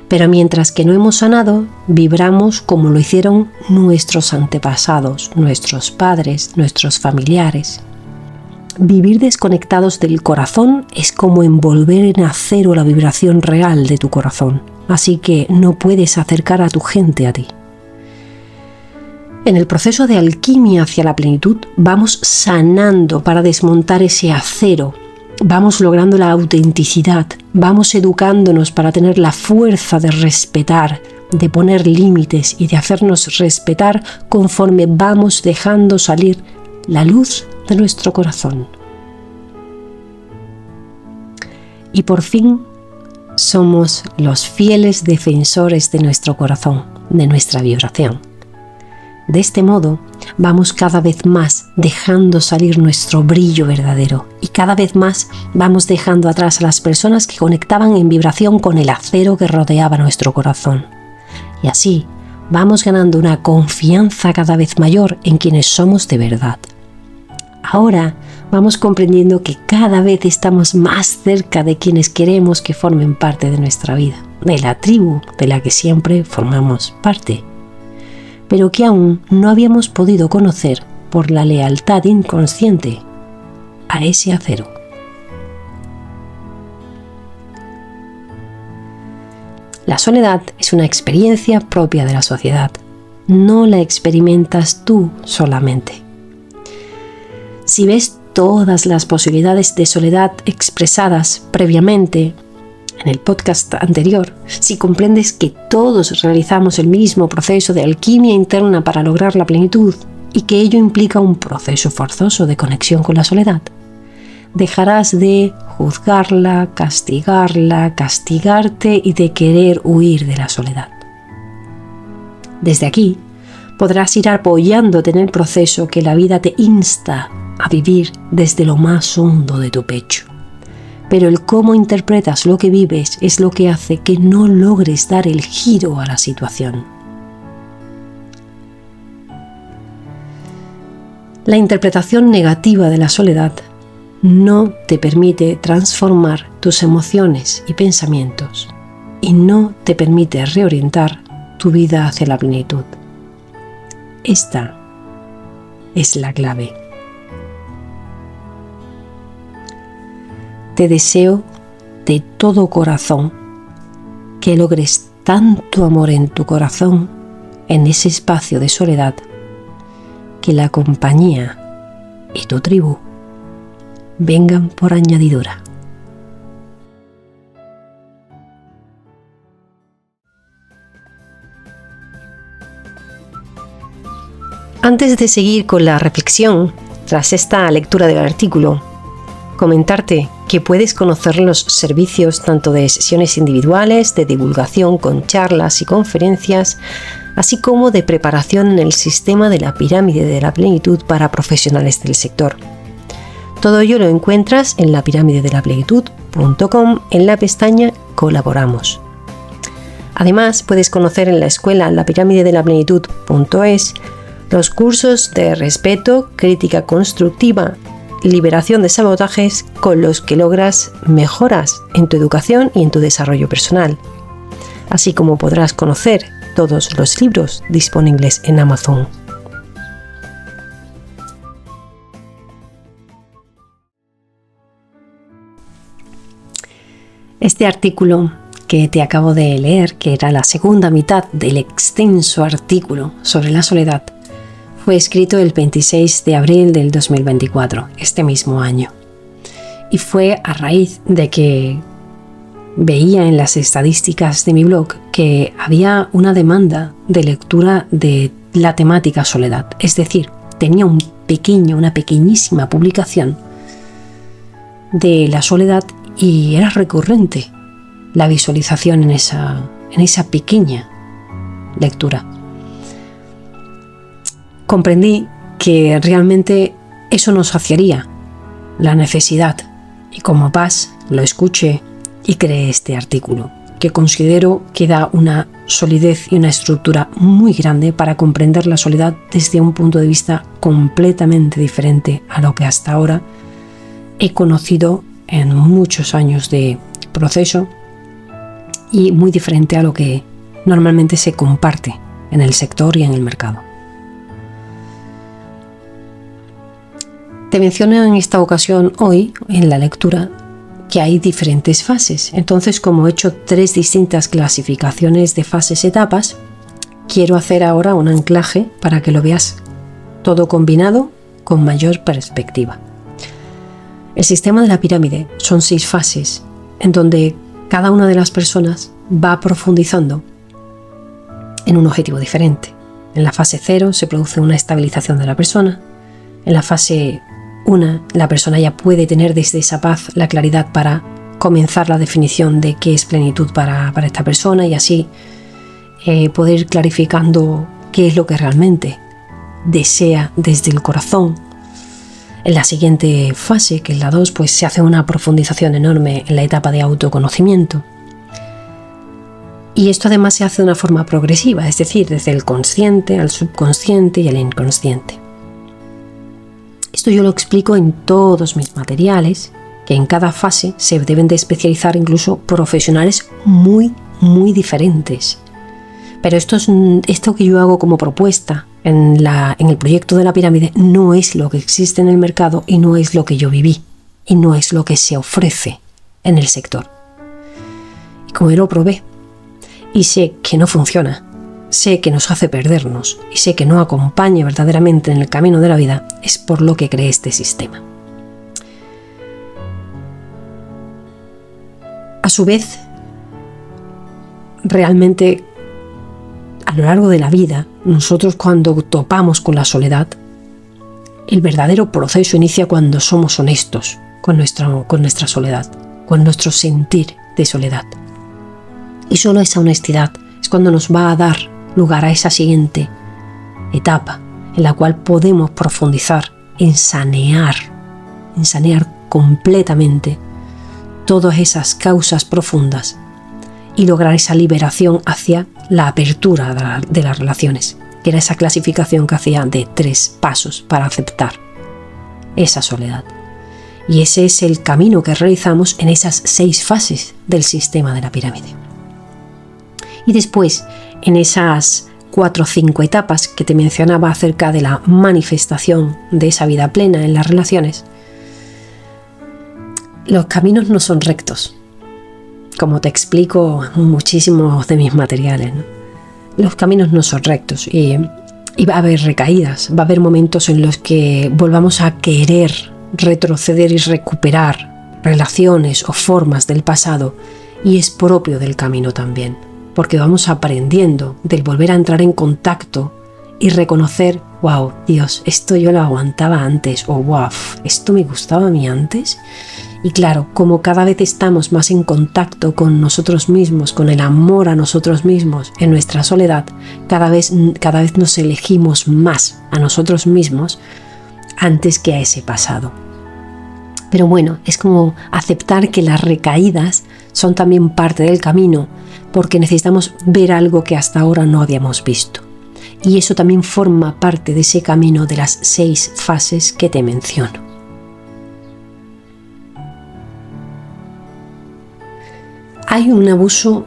pero mientras que no hemos sanado, vibramos como lo hicieron nuestros antepasados, nuestros padres, nuestros familiares. Vivir desconectados del corazón es como envolver en acero la vibración real de tu corazón, así que no puedes acercar a tu gente a ti. En el proceso de alquimia hacia la plenitud, vamos sanando para desmontar ese acero. Vamos logrando la autenticidad, vamos educándonos para tener la fuerza de respetar, de poner límites y de hacernos respetar conforme vamos dejando salir la luz de nuestro corazón. Y por fin somos los fieles defensores de nuestro corazón, de nuestra vibración. De este modo, vamos cada vez más dejando salir nuestro brillo verdadero y cada vez más vamos dejando atrás a las personas que conectaban en vibración con el acero que rodeaba nuestro corazón. Y así vamos ganando una confianza cada vez mayor en quienes somos de verdad. Ahora vamos comprendiendo que cada vez estamos más cerca de quienes queremos que formen parte de nuestra vida, de la tribu de la que siempre formamos parte, pero que aún no habíamos podido conocer por la lealtad inconsciente a ese acero. La soledad es una experiencia propia de la sociedad. No la experimentas tú solamente. Si ves todas las posibilidades de soledad expresadas previamente en el podcast anterior, si comprendes que todos realizamos el mismo proceso de alquimia interna para lograr la plenitud y que ello implica un proceso forzoso de conexión con la soledad, dejarás de juzgarla, castigarla, castigarte y de querer huir de la soledad. Desde aquí podrás ir apoyándote en el proceso que la vida te insta a vivir desde lo más hondo de tu pecho. Pero el cómo interpretas lo que vives es lo que hace que no logres dar el giro a la situación. La interpretación negativa de la soledad no te permite transformar tus emociones y pensamientos y no te permite reorientar tu vida hacia la plenitud. Esta es la clave. Te deseo de todo corazón que logres tanto amor en tu corazón, en ese espacio de soledad, que la compañía y tu tribu vengan por añadidura. Antes de seguir con la reflexión, tras esta lectura del artículo, comentarte que puedes conocer los servicios tanto de sesiones individuales, de divulgación con charlas y conferencias, así como de preparación en el sistema de la pirámide de la plenitud para profesionales del sector. Todo ello lo encuentras en lapiramideDeLaPlenitud.com en la pestaña Colaboramos. Además, puedes conocer en la escuela lapiramideDeLaPlenitud.es los cursos de respeto, crítica constructiva, liberación de sabotajes con los que logras mejoras en tu educación y en tu desarrollo personal, así como podrás conocer todos los libros disponibles en Amazon. Este artículo que te acabo de leer, que era la segunda mitad del extenso artículo sobre la soledad, fue escrito el 26 de abril del 2024, este mismo año. Y fue a raíz de que veía en las estadísticas de mi blog que había una demanda de lectura de la temática soledad. Es decir, tenía una pequeñísima publicación de la soledad y era recurrente la visualización en esa pequeña lectura. Comprendí que realmente eso nos saciaría la necesidad y como paz lo escuché y creé este artículo, que considero que da una solidez y una estructura muy grande para comprender la soledad desde un punto de vista completamente diferente a lo que hasta ahora he conocido en muchos años de proceso y muy diferente a lo que normalmente se comparte en el sector y en el mercado. Te menciono en esta ocasión hoy, en la lectura, que hay diferentes fases. Entonces, como he hecho 3 distintas clasificaciones de fases-etapas, quiero hacer ahora un anclaje para que lo veas todo combinado con mayor perspectiva. El sistema de la pirámide son 6 fases, en donde cada una de las personas va profundizando en un objetivo diferente. En la fase 0 se produce una estabilización de la persona. En la fase 1, la persona ya puede tener desde esa paz la claridad para comenzar la definición de qué es plenitud para esta persona y así poder ir clarificando qué es lo que realmente desea desde el corazón. En la siguiente fase, que es la 2, pues se hace una profundización enorme en la etapa de autoconocimiento. Y esto además se hace de una forma progresiva, es decir, desde el consciente al subconsciente y al inconsciente. Esto yo lo explico en todos mis materiales, que en cada fase se deben de especializar incluso profesionales muy, muy diferentes. Pero esto que yo hago como propuesta en el proyecto de la pirámide no es lo que existe en el mercado y no es lo que yo viví y no es lo que se ofrece en el sector. Y como yo lo probé y sé que no funciona, sé que nos hace perdernos y sé que no acompaña verdaderamente en el camino de la vida, es por lo que creé este sistema. A su vez, realmente a lo largo de la vida, nosotros cuando topamos con la soledad, el verdadero proceso inicia cuando somos honestos con nuestra soledad, con nuestro sentir de soledad. Y solo esa honestidad es cuando nos va a dar lugar a esa siguiente etapa en la cual podemos profundizar en sanear completamente todas esas causas profundas y lograr esa liberación hacia la apertura de las relaciones, que era esa clasificación que hacía de 3 pasos para aceptar esa soledad. Y ese es el camino que realizamos en esas 6 fases del sistema de la pirámide. Y después, en esas 4 o 5 etapas que te mencionaba acerca de la manifestación de esa vida plena en las relaciones, los caminos no son rectos, como te explico en muchísimos de mis materiales, ¿no? Los caminos no son rectos y va a haber recaídas, va a haber momentos en los que volvamos a querer retroceder y recuperar relaciones o formas del pasado, y es propio del camino también, porque vamos aprendiendo del volver a entrar en contacto y reconocer, wow, Dios, esto yo lo aguantaba antes, o wow, esto me gustaba a mí antes. Y claro, como cada vez estamos más en contacto con nosotros mismos, con el amor a nosotros mismos en nuestra soledad, cada vez nos elegimos más a nosotros mismos antes que a ese pasado. Pero bueno, es como aceptar que las recaídas son también parte del camino, porque necesitamos ver algo que hasta ahora no habíamos visto. Y eso también forma parte de ese camino de las 6 fases que te menciono. Hay un abuso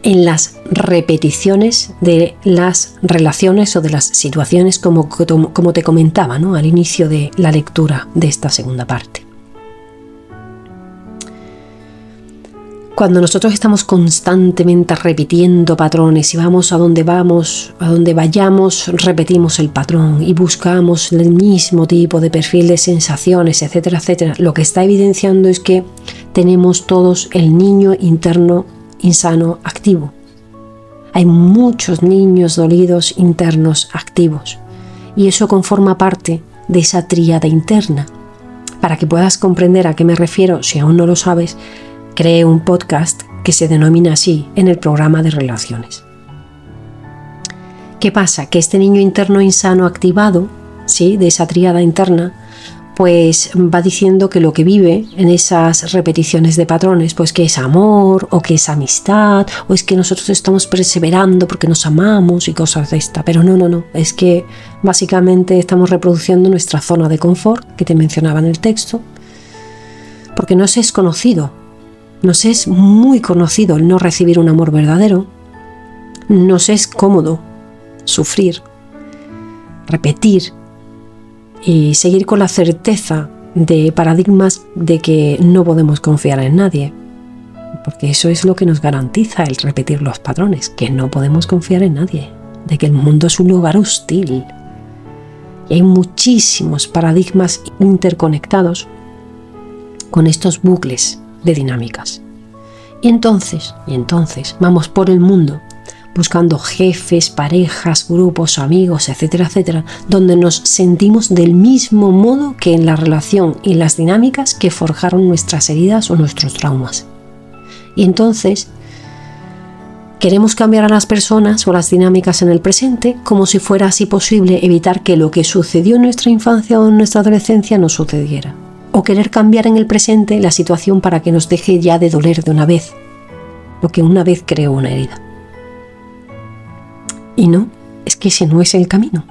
en las repeticiones de las relaciones o de las situaciones como te comentaba, ¿no?, al inicio de la lectura de esta segunda parte. Cuando nosotros estamos constantemente repitiendo patrones y vamos, a donde vayamos, repetimos el patrón y buscamos el mismo tipo de perfil de sensaciones, etcétera, etcétera, lo que está evidenciando es que tenemos todos el niño interno insano activo. Hay muchos niños dolidos internos activos y eso conforma parte de esa tríada interna. Para que puedas comprender a qué me refiero, si aún no lo sabes, creé un podcast que se denomina así en el programa de relaciones. ¿Qué pasa? Que este niño interno insano activado, ¿sí?, de esa tríada interna, pues va diciendo que lo que vive en esas repeticiones de patrones, pues que es amor, o que es amistad, o es que nosotros estamos perseverando porque nos amamos y cosas de esta. Pero no, es que básicamente estamos reproduciendo nuestra zona de confort, que te mencionaba en el texto, porque nos es conocido, nos es muy conocido el no recibir un amor verdadero, nos es cómodo sufrir, repetir, y seguir con la certeza de paradigmas de que no podemos confiar en nadie, porque eso es lo que nos garantiza el repetir los patrones, que no podemos confiar en nadie, de que el mundo es un lugar hostil. Y hay muchísimos paradigmas interconectados con estos bucles de dinámicas. Y entonces vamos por el mundo buscando jefes, parejas, grupos, amigos, etcétera, etcétera, donde nos sentimos del mismo modo que en la relación y las dinámicas que forjaron nuestras heridas o nuestros traumas. Y entonces queremos cambiar a las personas o las dinámicas en el presente como si fuera así posible evitar que lo que sucedió en nuestra infancia o en nuestra adolescencia no sucediera. O querer cambiar en el presente la situación para que nos deje ya de doler de una vez, lo que una vez creó una herida. Y no, es que ese no es el camino.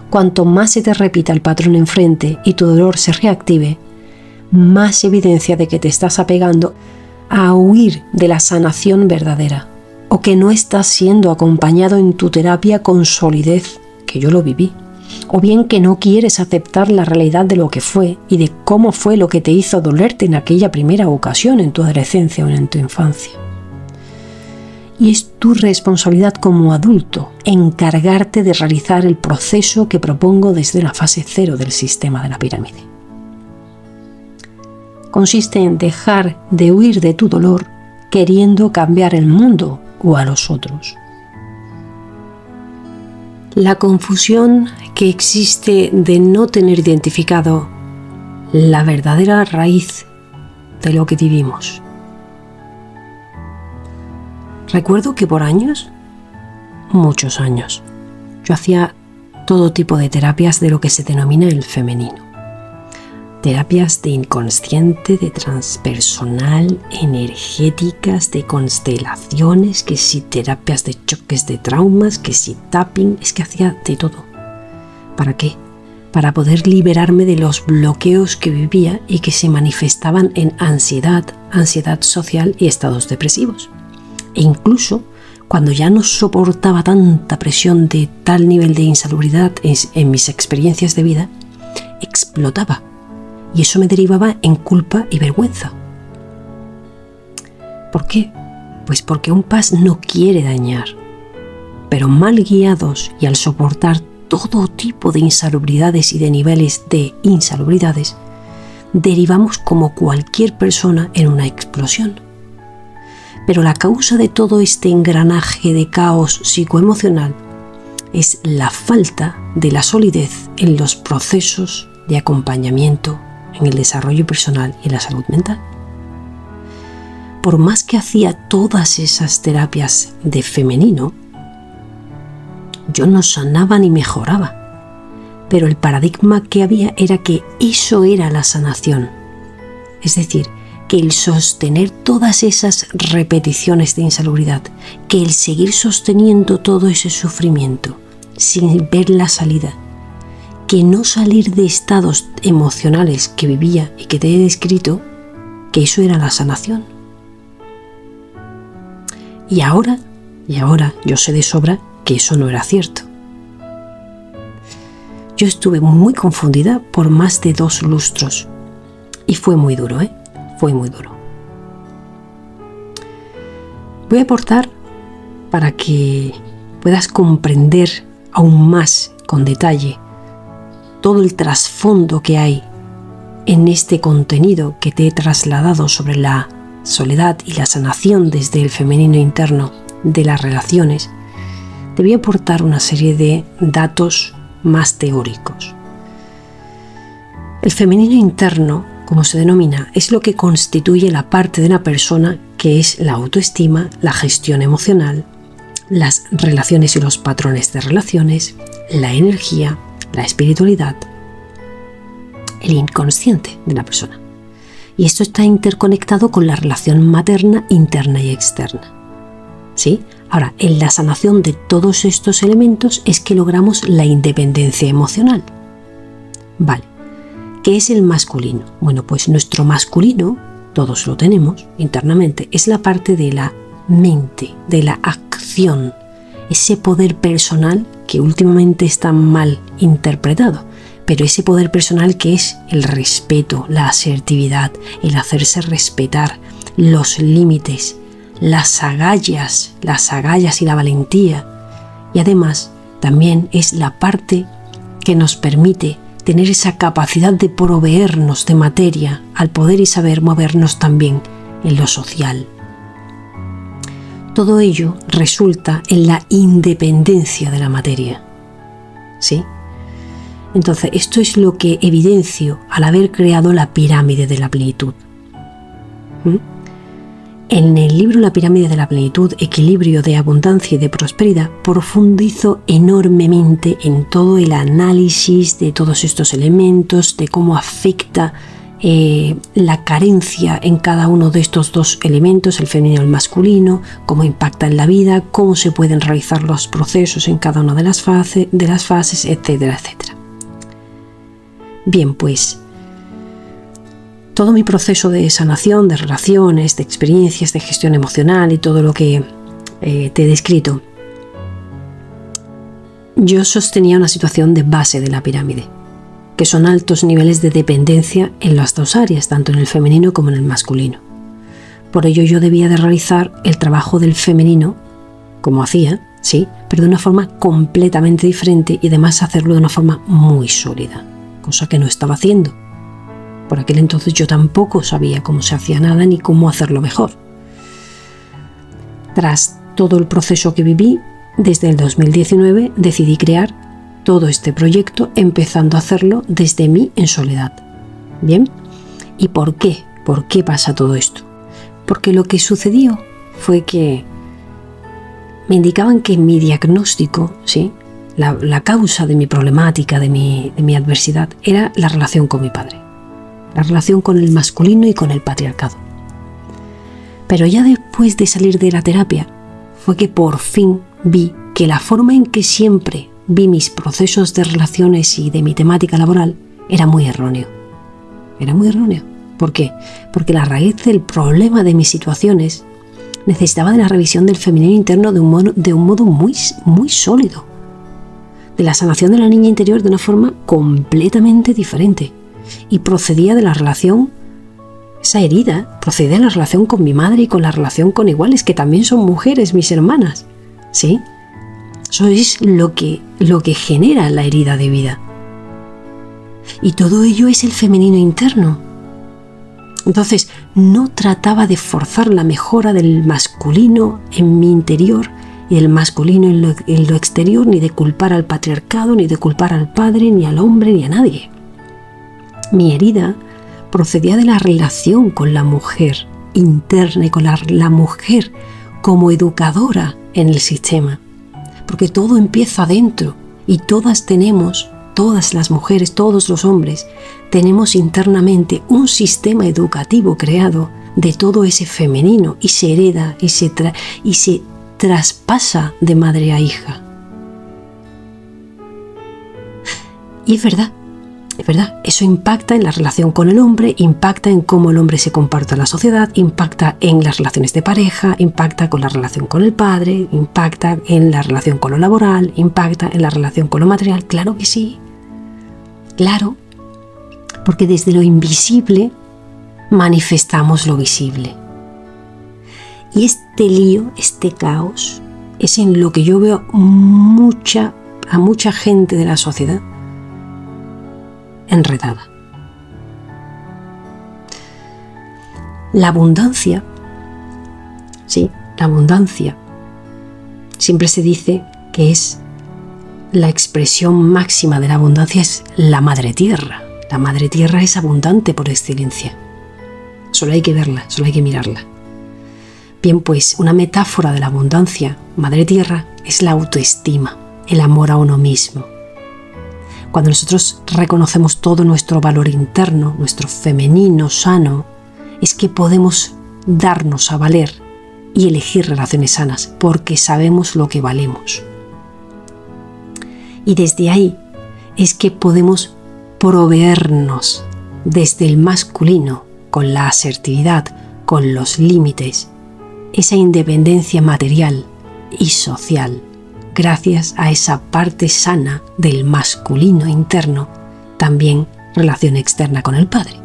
Cuanto más se te repita el patrón enfrente y tu dolor se reactive, más evidencia de que te estás apegando a huir de la sanación verdadera, o que no estás siendo acompañado en tu terapia con solidez, que yo lo viví, o bien que no quieres aceptar la realidad de lo que fue y de cómo fue lo que te hizo dolerte en aquella primera ocasión en tu adolescencia o en tu infancia. Y es tu responsabilidad como adulto encargarte de realizar el proceso que propongo desde la fase 0 del sistema de la pirámide. Consiste en dejar de huir de tu dolor queriendo cambiar el mundo o a los otros. La confusión que existe de no tener identificado la verdadera raíz de lo que vivimos. Recuerdo que por años, muchos años, yo hacía todo tipo de terapias de lo que se denomina el femenino. Terapias de inconsciente, de transpersonal, energéticas, de constelaciones, que si terapias de choques de traumas, que si tapping, es que hacía de todo. ¿Para qué? Para poder liberarme de los bloqueos que vivía y que se manifestaban en ansiedad social y estados depresivos. E incluso cuando ya no soportaba tanta presión de tal nivel de insalubridad en mis experiencias de vida, explotaba. Y eso me derivaba en culpa y vergüenza. ¿Por qué? Pues porque un PAS no quiere dañar. Pero mal guiados y al soportar todo tipo de insalubridades y de niveles de insalubridades, derivamos como cualquier persona en una explosión. Pero la causa de todo este engranaje de caos psicoemocional es la falta de la solidez en los procesos de acompañamiento en el desarrollo personal y en la salud mental. Por más que hacía todas esas terapias de femenino, yo no sanaba ni mejoraba, pero el paradigma que había era que eso era la sanación, es decir, que el sostener todas esas repeticiones de insalubridad, que el seguir sosteniendo todo ese sufrimiento sin ver la salida, que no salir de estados emocionales que vivía y que te he descrito, que eso era la sanación. Y ahora yo sé de sobra que eso no era cierto. Yo estuve muy confundida por más de 2 lustros y fue muy duro, Fue muy duro. Voy a aportar para que puedas comprender aún más con detalle todo el trasfondo que hay en este contenido que te he trasladado sobre la soledad y la sanación desde el femenino interno de las relaciones. Te voy a aportar una serie de datos más teóricos. El femenino interno, como se denomina, es lo que constituye la parte de una persona que es la autoestima, la gestión emocional, las relaciones y los patrones de relaciones, la energía, la espiritualidad, el inconsciente de la persona. Y esto está interconectado con la relación materna, interna y externa. ¿Sí? Ahora, en la sanación de todos estos elementos es que logramos la independencia emocional. Vale. ¿Qué es el masculino? Bueno, pues nuestro masculino, todos lo tenemos internamente, es la parte de la mente, de la acción, ese poder personal que últimamente está mal interpretado, pero ese poder personal que es el respeto, la asertividad, el hacerse respetar, los límites, las agallas y la valentía. Y además también es la parte que nos permite tener esa capacidad de proveernos de materia al poder y saber movernos también en lo social. Todo ello resulta en la independencia de la materia. ¿Sí? Entonces, esto es lo que evidencio al haber creado la pirámide de la plenitud. En el libro La pirámide de la plenitud, equilibrio de abundancia y de prosperidad, profundizo enormemente en todo el análisis de todos estos elementos, de cómo afecta la carencia en cada uno de estos dos elementos, el femenino y el masculino, cómo impacta en la vida, cómo se pueden realizar los procesos en cada una de las fases, etcétera, etcétera. Bien, pues todo mi proceso de sanación, de relaciones, de experiencias, de gestión emocional y todo lo que te he descrito, yo sostenía una situación de base de la pirámide, que son altos niveles de dependencia en las dos áreas, tanto en el femenino como en el masculino. Por ello yo debía de realizar el trabajo del femenino, como hacía, sí, pero de una forma completamente diferente y además hacerlo de una forma muy sólida, cosa que no estaba haciendo. Por aquel entonces yo tampoco sabía cómo se hacía nada ni cómo hacerlo mejor. Tras todo el proceso que viví, desde el 2019 decidí crear todo este proyecto, empezando a hacerlo desde mí en soledad. ¿Bien? ¿Y por qué? ¿Por qué pasa todo esto? Porque lo que sucedió fue que me indicaban que mi diagnóstico, ¿sí?, la causa de mi problemática, de mi adversidad, era la relación con mi padre. La relación con el masculino y con el patriarcado. Pero ya después de salir de la terapia, fue que por fin vi que la forma en que siempre vi mis procesos de relaciones y de mi temática laboral era muy erróneo. Era muy erróneo. ¿Por qué? Porque la raíz del problema de mis situaciones necesitaba de la revisión del femenino interno de un modo muy, muy sólido. De la sanación de la niña interior de una forma completamente diferente. Y procedía de la relación, esa herida, procedía de la relación con mi madre y con la relación con iguales, que también son mujeres, mis hermanas. ¿Sí? Eso es lo que genera la herida de vida. Y todo ello es el femenino interno. Entonces, no trataba de forzar la mejora del masculino en mi interior y del masculino en lo exterior, ni de culpar al patriarcado, ni de culpar al padre, ni al hombre, ni a nadie. Mi herida procedía de la relación con la mujer interna y con la mujer como educadora en el sistema. Porque todo empieza adentro y todas las mujeres, todos los hombres, tenemos internamente un sistema educativo creado de todo ese femenino y se hereda y se traspasa de madre a hija. Y es verdad, eso impacta en la relación con el hombre, impacta en cómo el hombre se comporta en la sociedad, impacta en las relaciones de pareja, impacta con la relación con el padre, impacta en la relación con lo laboral, impacta en la relación con lo material. Claro que sí, claro, porque desde lo invisible manifestamos lo visible. Y este lío, este caos, es en lo que yo veo a mucha gente de la sociedad enredada. La abundancia, sí, la abundancia, siempre se dice que es la expresión máxima de la abundancia, es la madre tierra. La madre tierra es abundante por excelencia. Solo hay que verla, solo hay que mirarla. Bien, pues una metáfora de la abundancia, madre tierra, es la autoestima, el amor a uno mismo. Cuando nosotros reconocemos todo nuestro valor interno, nuestro femenino sano, es que podemos darnos a valer y elegir relaciones sanas, porque sabemos lo que valemos. Y desde ahí es que podemos proveernos desde el masculino, con la asertividad, con los límites, esa independencia material y social, gracias a esa parte sana del masculino interno, también relación externa con el padre.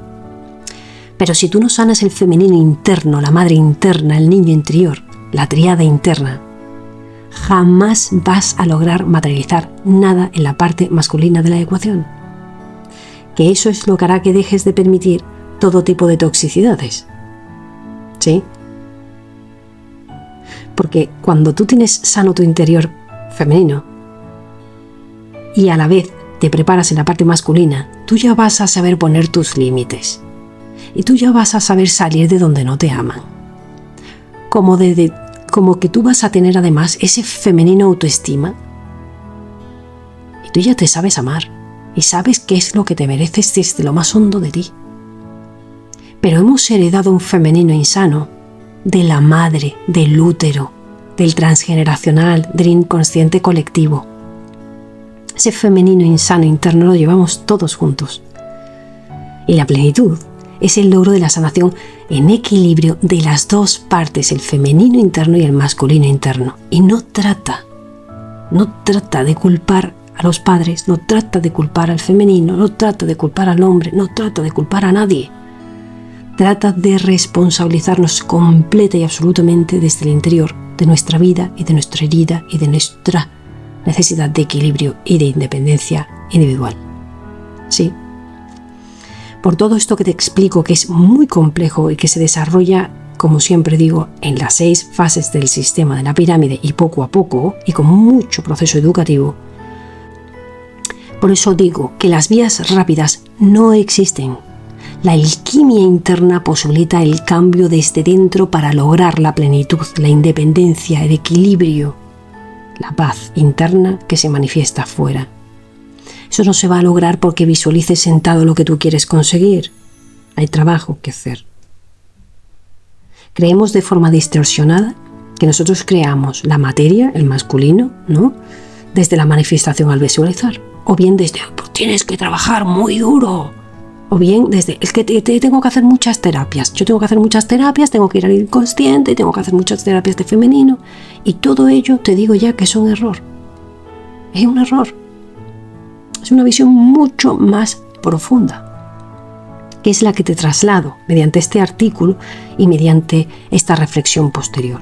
Pero si tú no sanas el femenino interno, la madre interna, el niño interior, la tríada interna, jamás vas a lograr materializar nada en la parte masculina de la ecuación. Que eso es lo que hará que dejes de permitir todo tipo de toxicidades. ¿Sí? Porque cuando tú tienes sano tu interior femenino y a la vez te preparas en la parte masculina, tú ya vas a saber poner tus límites. Y tú ya vas a saber salir de donde no te aman. Como que tú vas a tener además ese femenino autoestima. Y tú ya te sabes amar. Y sabes qué es lo que te mereces desde lo más hondo de ti. Pero hemos heredado un femenino insano de la madre, del útero, del transgeneracional, del inconsciente colectivo. Ese femenino insano interno lo llevamos todos juntos. Y la plenitud es el logro de la sanación en equilibrio de las dos partes, el femenino interno y el masculino interno. Y no trata de culpar a los padres, no trata de culpar al femenino, no trata de culpar al hombre, no trata de culpar a nadie. Trata de responsabilizarnos completa y absolutamente desde el interior de nuestra vida y de nuestra herida y de nuestra necesidad de equilibrio y de independencia individual. ¿Sí? Por todo esto que te explico, que es muy complejo y que se desarrolla, como siempre digo, en las 6 fases del sistema de la pirámide y poco a poco, y con mucho proceso educativo, por eso digo que las vías rápidas no existen. La alquimia interna posibilita el cambio desde dentro para lograr la plenitud, la independencia, el equilibrio, la paz interna que se manifiesta afuera. Eso no se va a lograr porque visualices sentado lo que tú quieres conseguir. Hay trabajo que hacer. Creemos de forma distorsionada que nosotros creamos la materia, el masculino, ¿no?, desde la manifestación al visualizar. O bien desde, pues tienes que trabajar muy duro. O bien desde, es que tengo que hacer muchas terapias. Yo tengo que hacer muchas terapias, tengo que ir al inconsciente, tengo que hacer muchas terapias de femenino. Y todo ello te digo ya que es un error. Es un error. Es una visión mucho más profunda, que es la que te traslado mediante este artículo y mediante esta reflexión posterior.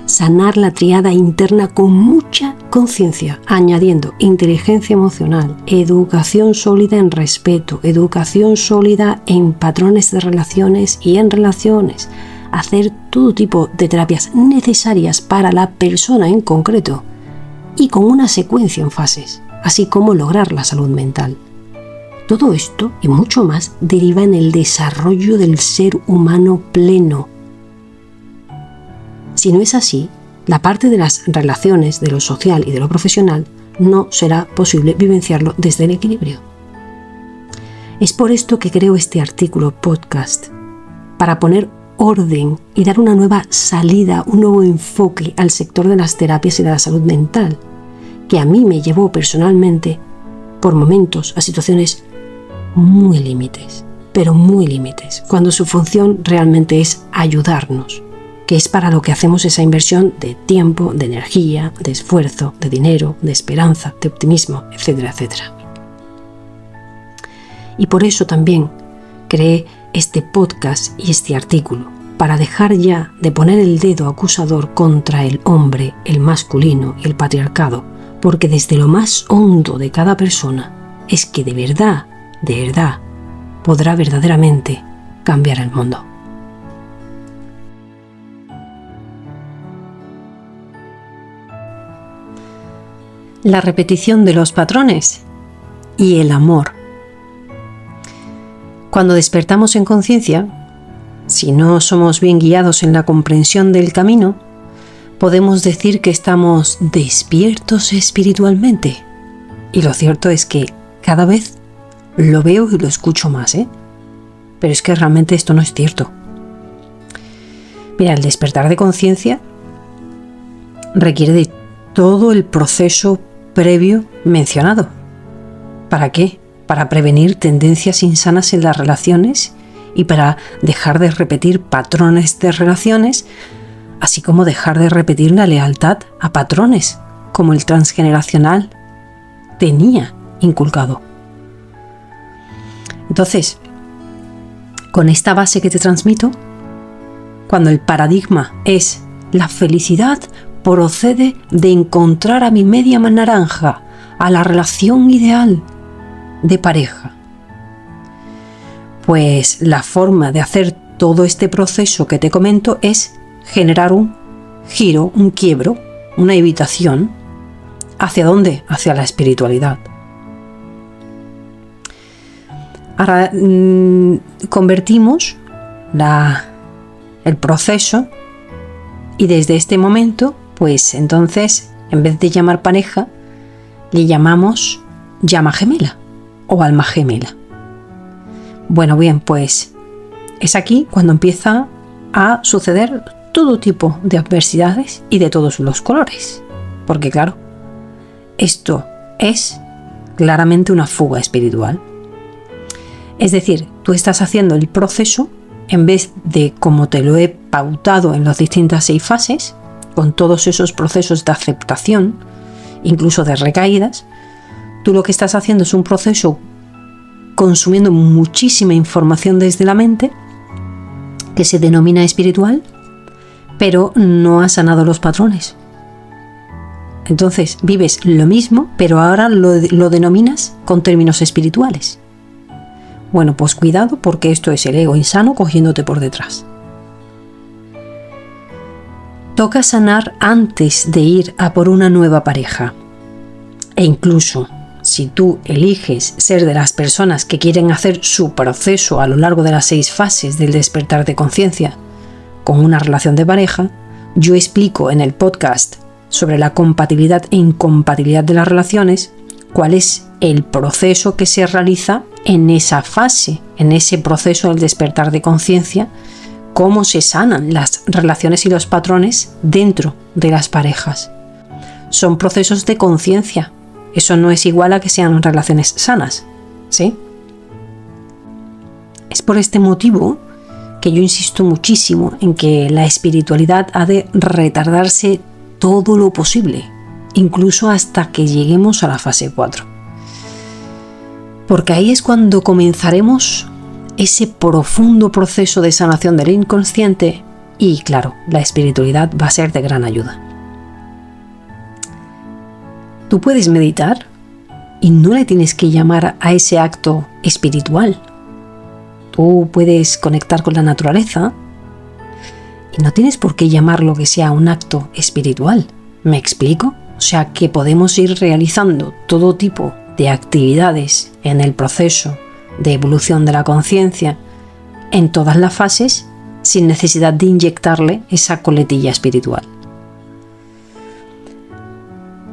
Sanar la tríada interna con mucha conciencia, añadiendo inteligencia emocional, educación sólida en respeto, educación sólida en patrones de relaciones y en relaciones, hacer todo tipo de terapias necesarias para la persona en concreto y con una secuencia en fases, así como lograr la salud mental. Todo esto y mucho más deriva en el desarrollo del ser humano pleno. Si no es así, la parte de las relaciones, de lo social y de lo profesional, no será posible vivenciarlo desde el equilibrio. Es por esto que creo este artículo podcast, para poner orden y dar una nueva salida, un nuevo enfoque al sector de las terapias y de la salud mental, que a mí me llevó personalmente, por momentos, a situaciones muy límites, pero muy límites, cuando su función realmente es ayudarnos, que es para lo que hacemos esa inversión de tiempo, de energía, de esfuerzo, de dinero, de esperanza, de optimismo, etcétera, etcétera. Y por eso también creé este podcast y este artículo, para dejar ya de poner el dedo acusador contra el hombre, el masculino y el patriarcado, porque desde lo más hondo de cada persona es que de verdad, podrá verdaderamente cambiar el mundo. La repetición de los patrones y el amor. Cuando despertamos en conciencia, si no somos bien guiados en la comprensión del camino, podemos decir que estamos despiertos espiritualmente. Y lo cierto es que cada vez lo veo y lo escucho más, Pero es que realmente esto no es cierto. Mira, el despertar de conciencia requiere de todo el proceso previo mencionado. ¿Para qué? Para prevenir tendencias insanas en las relaciones y para dejar de repetir patrones de relaciones, así como dejar de repetir la lealtad a patrones como el transgeneracional tenía inculcado. Entonces, con esta base que te transmito, cuando el paradigma es la felicidad procede de encontrar a mi media naranja, a la relación ideal de pareja. Pues la forma de hacer todo este proceso que te comento es generar un giro, un quiebro, una evitación. ¿Hacia dónde? Hacia la espiritualidad. Ahora convertimos el proceso y desde este momento, pues entonces, en vez de llamar pareja, le llamamos llama gemela o alma gemela. Bueno, bien, pues es aquí cuando empieza a suceder todo tipo de adversidades y de todos los colores. Porque claro, esto es claramente una fuga espiritual. Es decir, tú estás haciendo el proceso en vez de como te lo he pautado en las distintas 6 fases, con todos esos procesos de aceptación, incluso de recaídas, tú lo que estás haciendo es un proceso consumiendo muchísima información desde la mente, que se denomina espiritual, pero no has sanado los patrones. Entonces vives lo mismo, pero ahora lo denominas con términos espirituales. Bueno, pues cuidado, porque esto es el ego insano cogiéndote por detrás. Toca sanar antes de ir a por una nueva pareja. E incluso, si tú eliges ser de las personas que quieren hacer su proceso a lo largo de las 6 fases del despertar de conciencia con una relación de pareja, yo explico en el podcast sobre la compatibilidad e incompatibilidad de las relaciones cuál es el proceso que se realiza en esa fase, en ese proceso del despertar de conciencia, cómo se sanan las relaciones y los patrones dentro de las parejas. Son procesos de conciencia. Eso no es igual a que sean relaciones sanas, ¿sí? Es por este motivo que yo insisto muchísimo en que la espiritualidad ha de retardarse todo lo posible, incluso hasta que lleguemos a la fase 4. Porque ahí es cuando comenzaremos ese profundo proceso de sanación del inconsciente y, claro, la espiritualidad va a ser de gran ayuda. Tú puedes meditar y no le tienes que llamar a ese acto espiritual. Tú puedes conectar con la naturaleza y no tienes por qué llamarlo que sea un acto espiritual. ¿Me explico? O sea, que podemos ir realizando todo tipo de actividades en el proceso de evolución de la conciencia en todas las fases sin necesidad de inyectarle esa coletilla espiritual.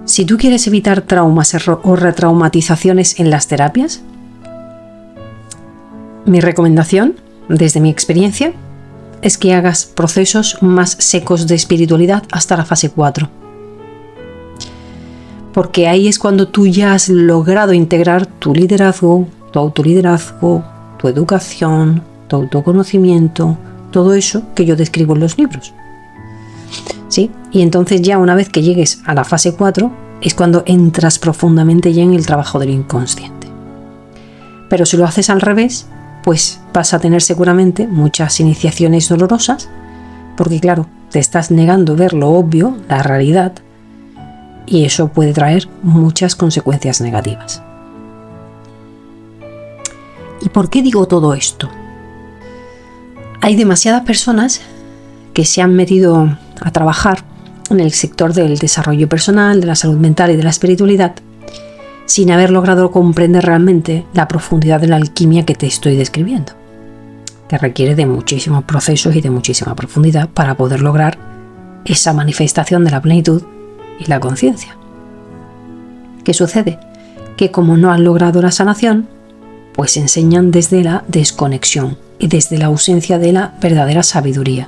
Si tú quieres evitar traumas o retraumatizaciones en las terapias, mi recomendación, desde mi experiencia, es que hagas procesos más secos de espiritualidad hasta la fase 4. Porque ahí es cuando tú ya has logrado integrar tu liderazgo, tu autoliderazgo, tu educación, tu autoconocimiento, todo eso que yo describo en los libros. ¿Sí? Y entonces ya una vez que llegues a la fase 4 es cuando entras profundamente ya en el trabajo del inconsciente. Pero si lo haces al revés, pues vas a tener seguramente muchas iniciaciones dolorosas, porque claro, te estás negando ver lo obvio, la realidad, y eso puede traer muchas consecuencias negativas. ¿Y por qué digo todo esto? Hay demasiadas personas que se han metido a trabajar en el sector del desarrollo personal, de la salud mental y de la espiritualidad, sin haber logrado comprender realmente la profundidad de la alquimia que te estoy describiendo, que requiere de muchísimos procesos y de muchísima profundidad para poder lograr esa manifestación de la plenitud y la conciencia. ¿Qué sucede? Que como no han logrado la sanación, pues enseñan desde la desconexión y desde la ausencia de la verdadera sabiduría.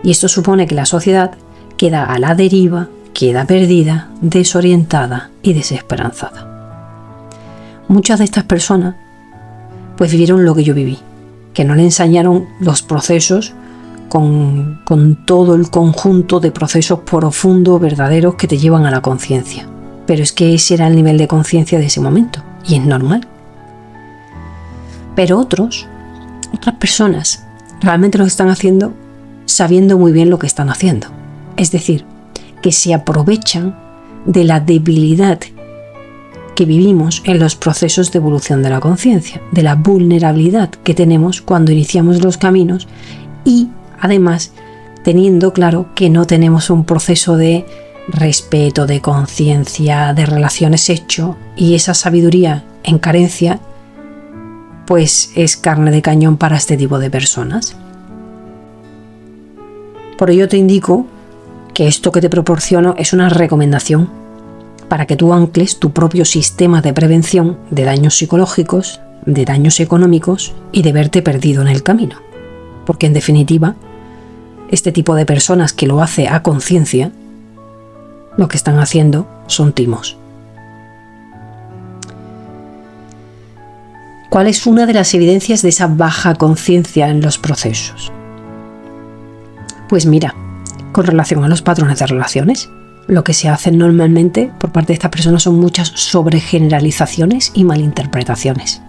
Y esto supone que la sociedad queda a la deriva, queda perdida, desorientada y desesperanzada. Muchas de estas personas pues vivieron lo que yo viví, que no le enseñaron los procesos con todo el conjunto de procesos profundos, verdaderos, que te llevan a la conciencia. Pero es que ese era el nivel de conciencia de ese momento, y es normal. Pero otras personas realmente lo están haciendo sabiendo muy bien lo que están haciendo. Es decir, que se aprovechan de la debilidad que vivimos en los procesos de evolución de la conciencia, de la vulnerabilidad que tenemos cuando iniciamos los caminos y, además, teniendo claro que no tenemos un proceso de respeto, de conciencia, de relaciones hecho, y esa sabiduría en carencia pues es carne de cañón para este tipo de personas. Por ello te indico que esto que te proporciono es una recomendación para que tú ancles tu propio sistema de prevención de daños psicológicos, de daños económicos y de verte perdido en el camino. Porque en definitiva, este tipo de personas que lo hace a conciencia, lo que están haciendo son timos. ¿Cuál es una de las evidencias de esa baja conciencia en los procesos? Pues mira, con relación a los patrones de relaciones, lo que se hace normalmente por parte de estas personas son muchas sobregeneralizaciones y malinterpretaciones.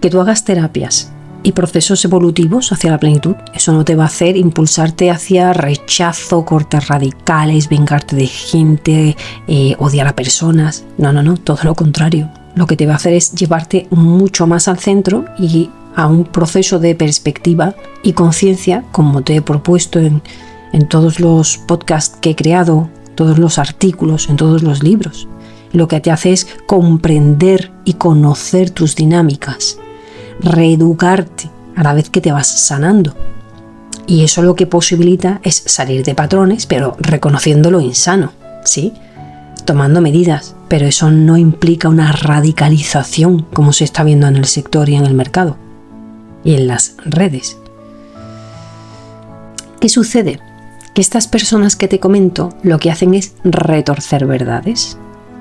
Que tú hagas terapias y procesos evolutivos hacia la plenitud, eso no te va a hacer impulsarte hacia rechazo, cortes radicales, vengarte de gente, odiar a personas. No, todo lo contrario. Lo que te va a hacer es llevarte mucho más al centro y a un proceso de perspectiva y conciencia, como te he propuesto en todos los podcasts que he creado, todos los artículos, en todos los libros. Lo que te hace es comprender y conocer tus dinámicas, reeducarte a la vez que te vas sanando. Y eso lo que posibilita es salir de patrones, pero reconociendo lo insano, ¿sí? Tomando medidas, pero eso no implica una radicalización como se está viendo en el sector y en el mercado y en las redes. ¿Qué sucede? Que estas personas que te comento lo que hacen es retorcer verdades.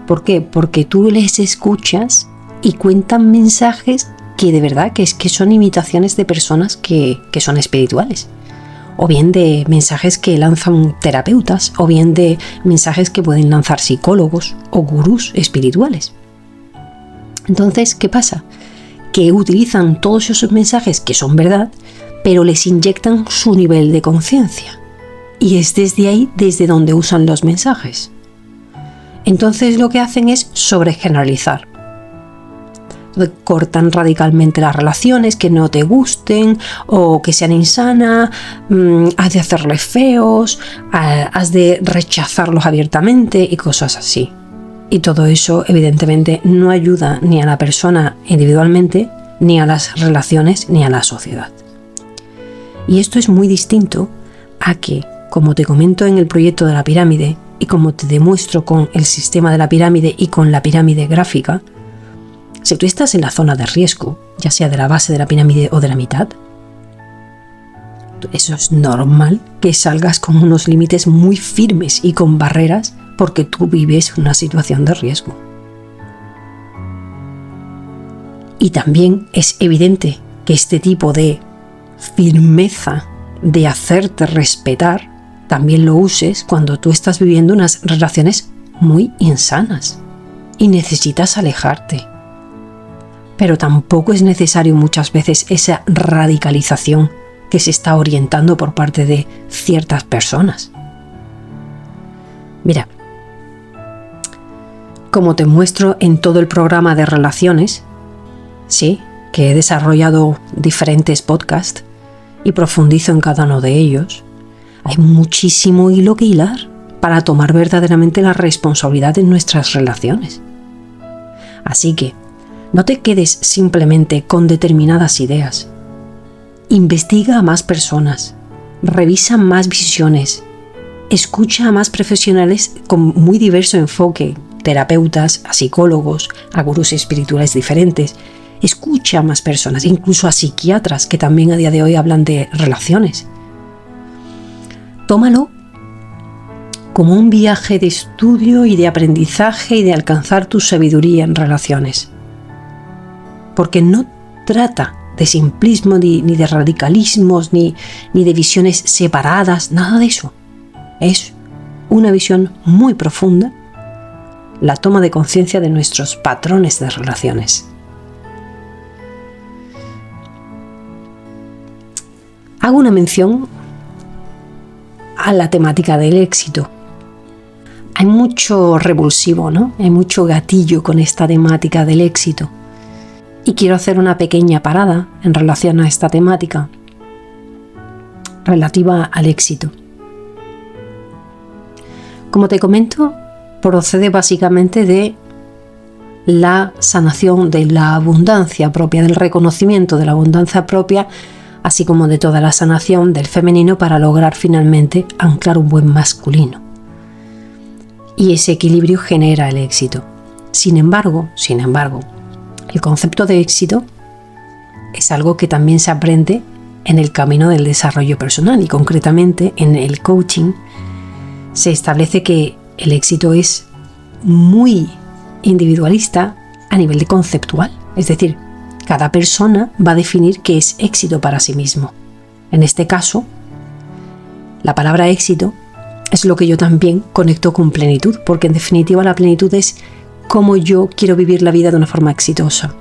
¿Por qué? Porque tú les escuchas y cuentan mensajes que de verdad que son imitaciones de personas que son espirituales, o bien de mensajes que lanzan terapeutas, o bien de mensajes que pueden lanzar psicólogos o gurús espirituales. Entonces, ¿qué pasa? Que utilizan todos esos mensajes que son verdad, pero les inyectan su nivel de conciencia. Y es desde ahí desde donde usan los mensajes. Entonces lo que hacen es sobregeneralizar. Cortan radicalmente las relaciones que no te gusten o que sean insanas, has de hacerles feos, has de rechazarlos abiertamente y cosas así. Y todo eso evidentemente no ayuda ni a la persona individualmente, ni a las relaciones, ni a la sociedad. Y esto es muy distinto a que, como te comento en el proyecto de la pirámide y como te demuestro con el sistema de la pirámide y con la pirámide gráfica, si tú estás en la zona de riesgo, ya sea de la base de la pirámide o de la mitad, eso es normal que salgas con unos límites muy firmes y con barreras porque tú vives una situación de riesgo. Y también es evidente que este tipo de firmeza de hacerte respetar también lo uses cuando tú estás viviendo unas relaciones muy insanas y necesitas alejarte. pero tampoco es necesario muchas veces esa radicalización que se está orientando por parte de ciertas personas. Mira, como te muestro en todo el programa de relaciones, sí, que he desarrollado diferentes podcasts y profundizo en cada uno de ellos, hay muchísimo hilo que hilar para tomar verdaderamente la responsabilidad en nuestras relaciones. Así que no te quedes simplemente con determinadas ideas. Investiga a más personas, revisa más visiones, escucha a más profesionales con muy diverso enfoque, terapeutas, a psicólogos, a gurús espirituales diferentes. Escucha a más personas, incluso a psiquiatras que también a día de hoy hablan de relaciones. Tómalo como un viaje de estudio y de aprendizaje y de alcanzar tu sabiduría en relaciones. Porque no trata de simplismo, ni de radicalismos, ni de visiones separadas, nada de eso. Es una visión muy profunda, la toma de conciencia de nuestros patrones de relaciones. Hago una mención a la temática del éxito. Hay mucho revulsivo, ¿no? Hay mucho gatillo con esta temática del éxito. Y quiero hacer una pequeña parada en relación a esta temática relativa al éxito. Como te comento, procede básicamente de la sanación de la abundancia propia, del reconocimiento de la abundancia propia, así como de toda la sanación del femenino para lograr finalmente anclar un buen masculino. Y ese equilibrio genera el éxito. Sin embargo, el concepto de éxito es algo que también se aprende en el camino del desarrollo personal y concretamente en el coaching se establece que el éxito es muy individualista a nivel de conceptual, es decir, cada persona va a definir qué es éxito para sí mismo. En este caso, la palabra éxito es lo que yo también conecto con plenitud, porque en definitiva la plenitud es cómo yo quiero vivir la vida de una forma exitosa.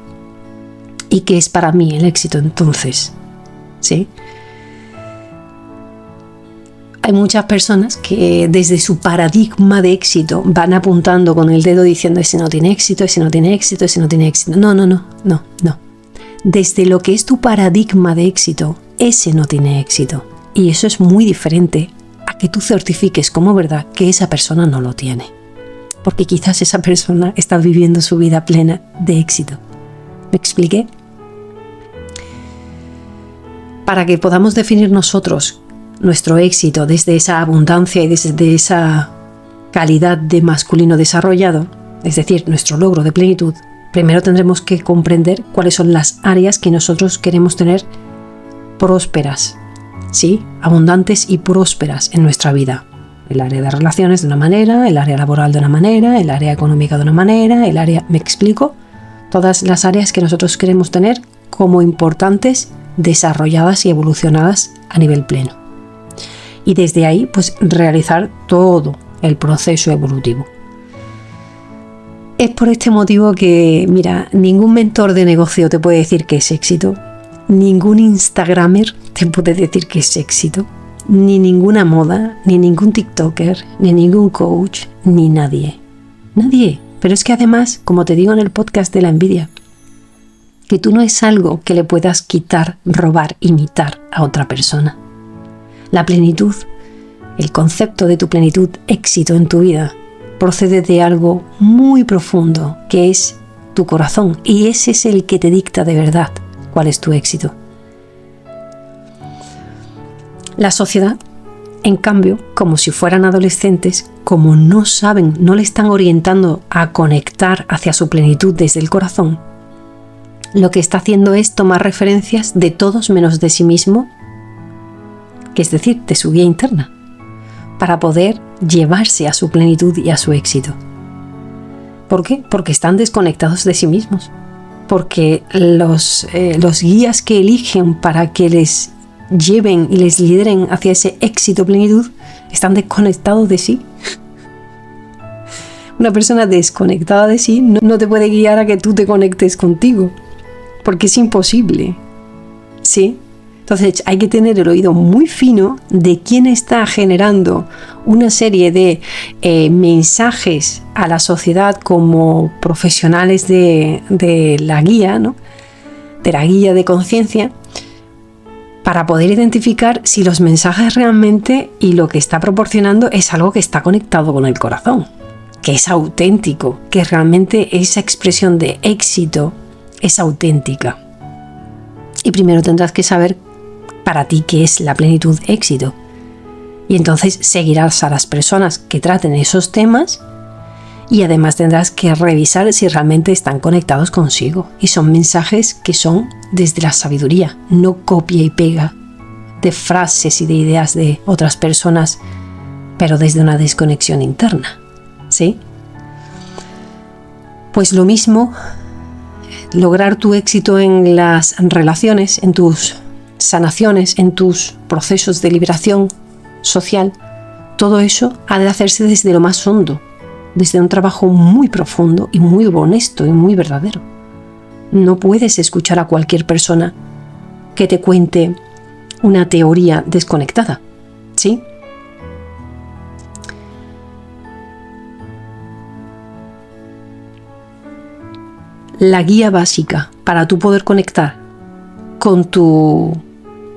¿Y qué es para mí el éxito entonces? ¿Sí? Hay muchas personas que desde su paradigma de éxito van apuntando con el dedo diciendo ese no tiene éxito, ese no tiene éxito, ese no tiene éxito. No. Desde lo que es tu paradigma de éxito, ese no tiene éxito. Y eso es muy diferente a que tú certifiques como verdad que esa persona no lo tiene. Porque quizás esa persona está viviendo su vida plena de éxito. ¿Me expliqué? Para que podamos definir nosotros nuestro éxito desde esa abundancia y desde esa calidad de masculino desarrollado, es decir, nuestro logro de plenitud, primero tendremos que comprender cuáles son las áreas que nosotros queremos tener prósperas, ¿sí? Abundantes y prósperas en nuestra vida. El área de relaciones de una manera, el área laboral de una manera, el área económica de una manera, el área... ¿Me explico? Todas las áreas que nosotros queremos tener como importantes, desarrolladas y evolucionadas a nivel pleno. Y desde ahí, pues, realizar todo el proceso evolutivo. Es por este motivo que, mira, ningún mentor de negocio te puede decir que es éxito, ningún instagramer te puede decir que es éxito, ni ninguna moda, ni ningún tiktoker, ni ningún coach, ni nadie. Nadie. Pero es que además, como te digo en el podcast de la envidia, que tú no es algo que le puedas quitar, robar, imitar a otra persona. La plenitud, el concepto de tu plenitud, éxito en tu vida, procede de algo muy profundo, que es tu corazón, y ese es el que te dicta de verdad cuál es tu éxito. La sociedad, en cambio, como si fueran adolescentes, como no saben, no le están orientando a conectar hacia su plenitud desde el corazón, lo que está haciendo es tomar referencias de todos menos de sí mismo, que es decir, de su guía interna, para poder llevarse a su plenitud y a su éxito. ¿Por qué? Porque están desconectados de sí mismos. Porque los guías que eligen para que les lleven y les lideren hacia ese éxito, plenitud, están desconectados de sí. Una persona desconectada de sí no te puede guiar a que tú te conectes contigo. porque es imposible, ¿sí? Entonces hay que tener el oído muy fino de quién está generando una serie de mensajes a la sociedad como profesionales de la guía, ¿no? De la guía de conciencia, para poder identificar si los mensajes realmente y lo que está proporcionando es algo que está conectado con el corazón, que es auténtico, que realmente esa expresión de éxito es auténtica. Y primero tendrás que saber para ti qué es la plenitud éxito. Y entonces seguirás a las personas que traten esos temas y además tendrás que revisar si realmente están conectados consigo. Y son mensajes que son desde la sabiduría, no copia y pega de frases y de ideas de otras personas, pero desde una desconexión interna, ¿sí? Pues lo mismo, lograr tu éxito en las relaciones, en tus sanaciones, en tus procesos de liberación social, todo eso ha de hacerse desde lo más hondo, desde un trabajo muy profundo y muy honesto y muy verdadero. No puedes escuchar a cualquier persona que te cuente una teoría desconectada, ¿sí? La guía básica para tú poder conectar con tu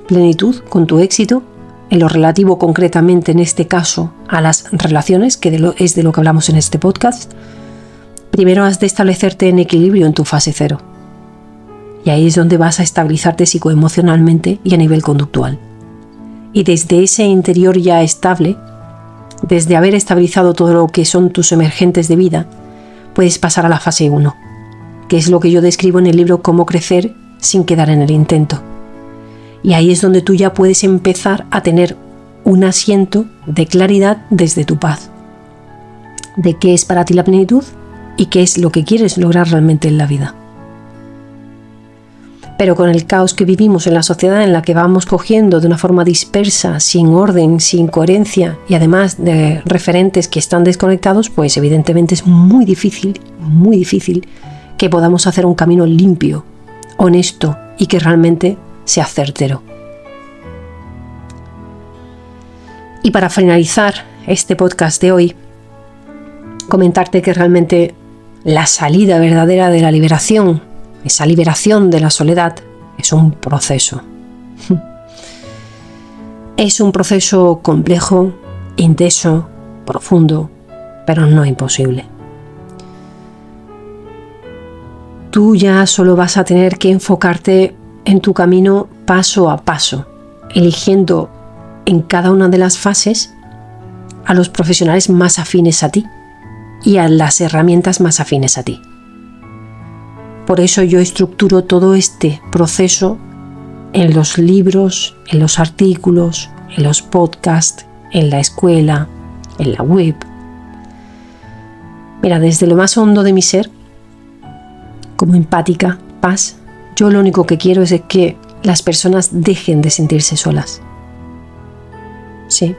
plenitud, con tu éxito, en lo relativo concretamente en este caso a las relaciones, que es de lo que hablamos en este podcast, primero has de establecerte en equilibrio en tu fase 0. Y ahí es donde vas a estabilizarte psicoemocionalmente y a nivel conductual. Y desde ese interior ya estable, desde haber estabilizado todo lo que son tus emergentes de vida, puedes pasar a la fase 1, que es lo que yo describo en el libro Cómo crecer sin quedar en el intento. Y ahí es donde tú ya puedes empezar a tener un asiento de claridad desde tu paz, de qué es para ti la plenitud y qué es lo que quieres lograr realmente en la vida. Pero con el caos que vivimos en la sociedad, en la que vamos cogiendo de una forma dispersa, sin orden, sin coherencia y además de referentes que están desconectados, pues evidentemente es muy difícil que podamos hacer un camino limpio, honesto y que realmente sea certero. Y para finalizar este podcast de hoy, comentarte que realmente la salida verdadera de la liberación, esa liberación de la soledad, es un proceso. Es un proceso complejo, intenso, profundo, pero no imposible. Tú ya solo vas a tener que enfocarte en tu camino paso a paso, eligiendo en cada una de las fases a los profesionales más afines a ti y a las herramientas más afines a ti. Por eso yo estructuro todo este proceso en los libros, en los artículos, en los podcasts, en la escuela, en la web. Mira, desde lo más hondo de mi ser, como empática, paz, yo lo único que quiero es que las personas dejen de sentirse solas. Sí.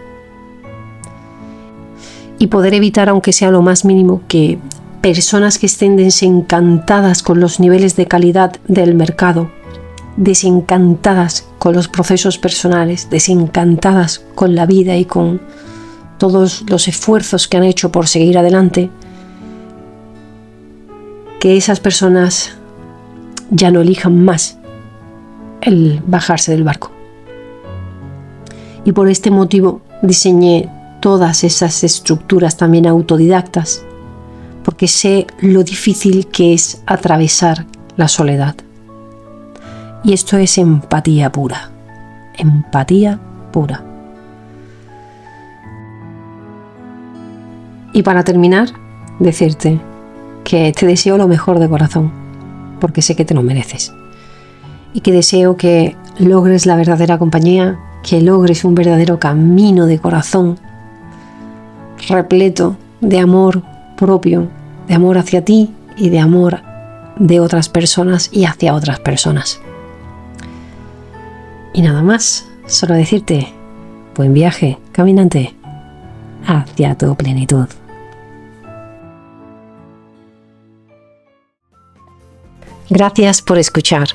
Y poder evitar, aunque sea lo más mínimo, que personas que estén desencantadas con los niveles de calidad del mercado, desencantadas con los procesos personales, desencantadas con la vida y con todos los esfuerzos que han hecho por seguir adelante, que esas personas ya no elijan más el bajarse del barco. Y por este motivo diseñé todas esas estructuras también autodidactas, porque sé lo difícil que es atravesar la soledad. Y esto es empatía pura. Empatía pura. Y para terminar, decirte que te deseo lo mejor de corazón, porque sé que te lo mereces. Y que deseo que logres la verdadera compañía, que logres un verdadero camino de corazón, repleto de amor propio, de amor hacia ti y de amor de otras personas y hacia otras personas. Y nada más, solo decirte, buen viaje, caminante, hacia tu plenitud. Gracias por escuchar.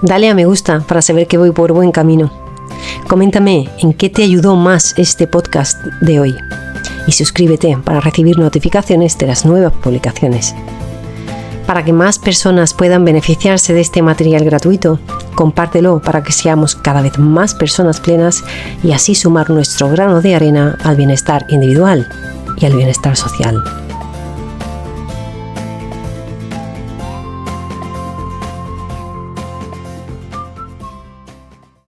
Dale a me gusta para saber que voy por buen camino. Coméntame en qué te ayudó más este podcast de hoy. Y suscríbete para recibir notificaciones de las nuevas publicaciones. Para que más personas puedan beneficiarse de este material gratuito, compártelo para que seamos cada vez más personas plenas y así sumar nuestro grano de arena al bienestar individual y al bienestar social.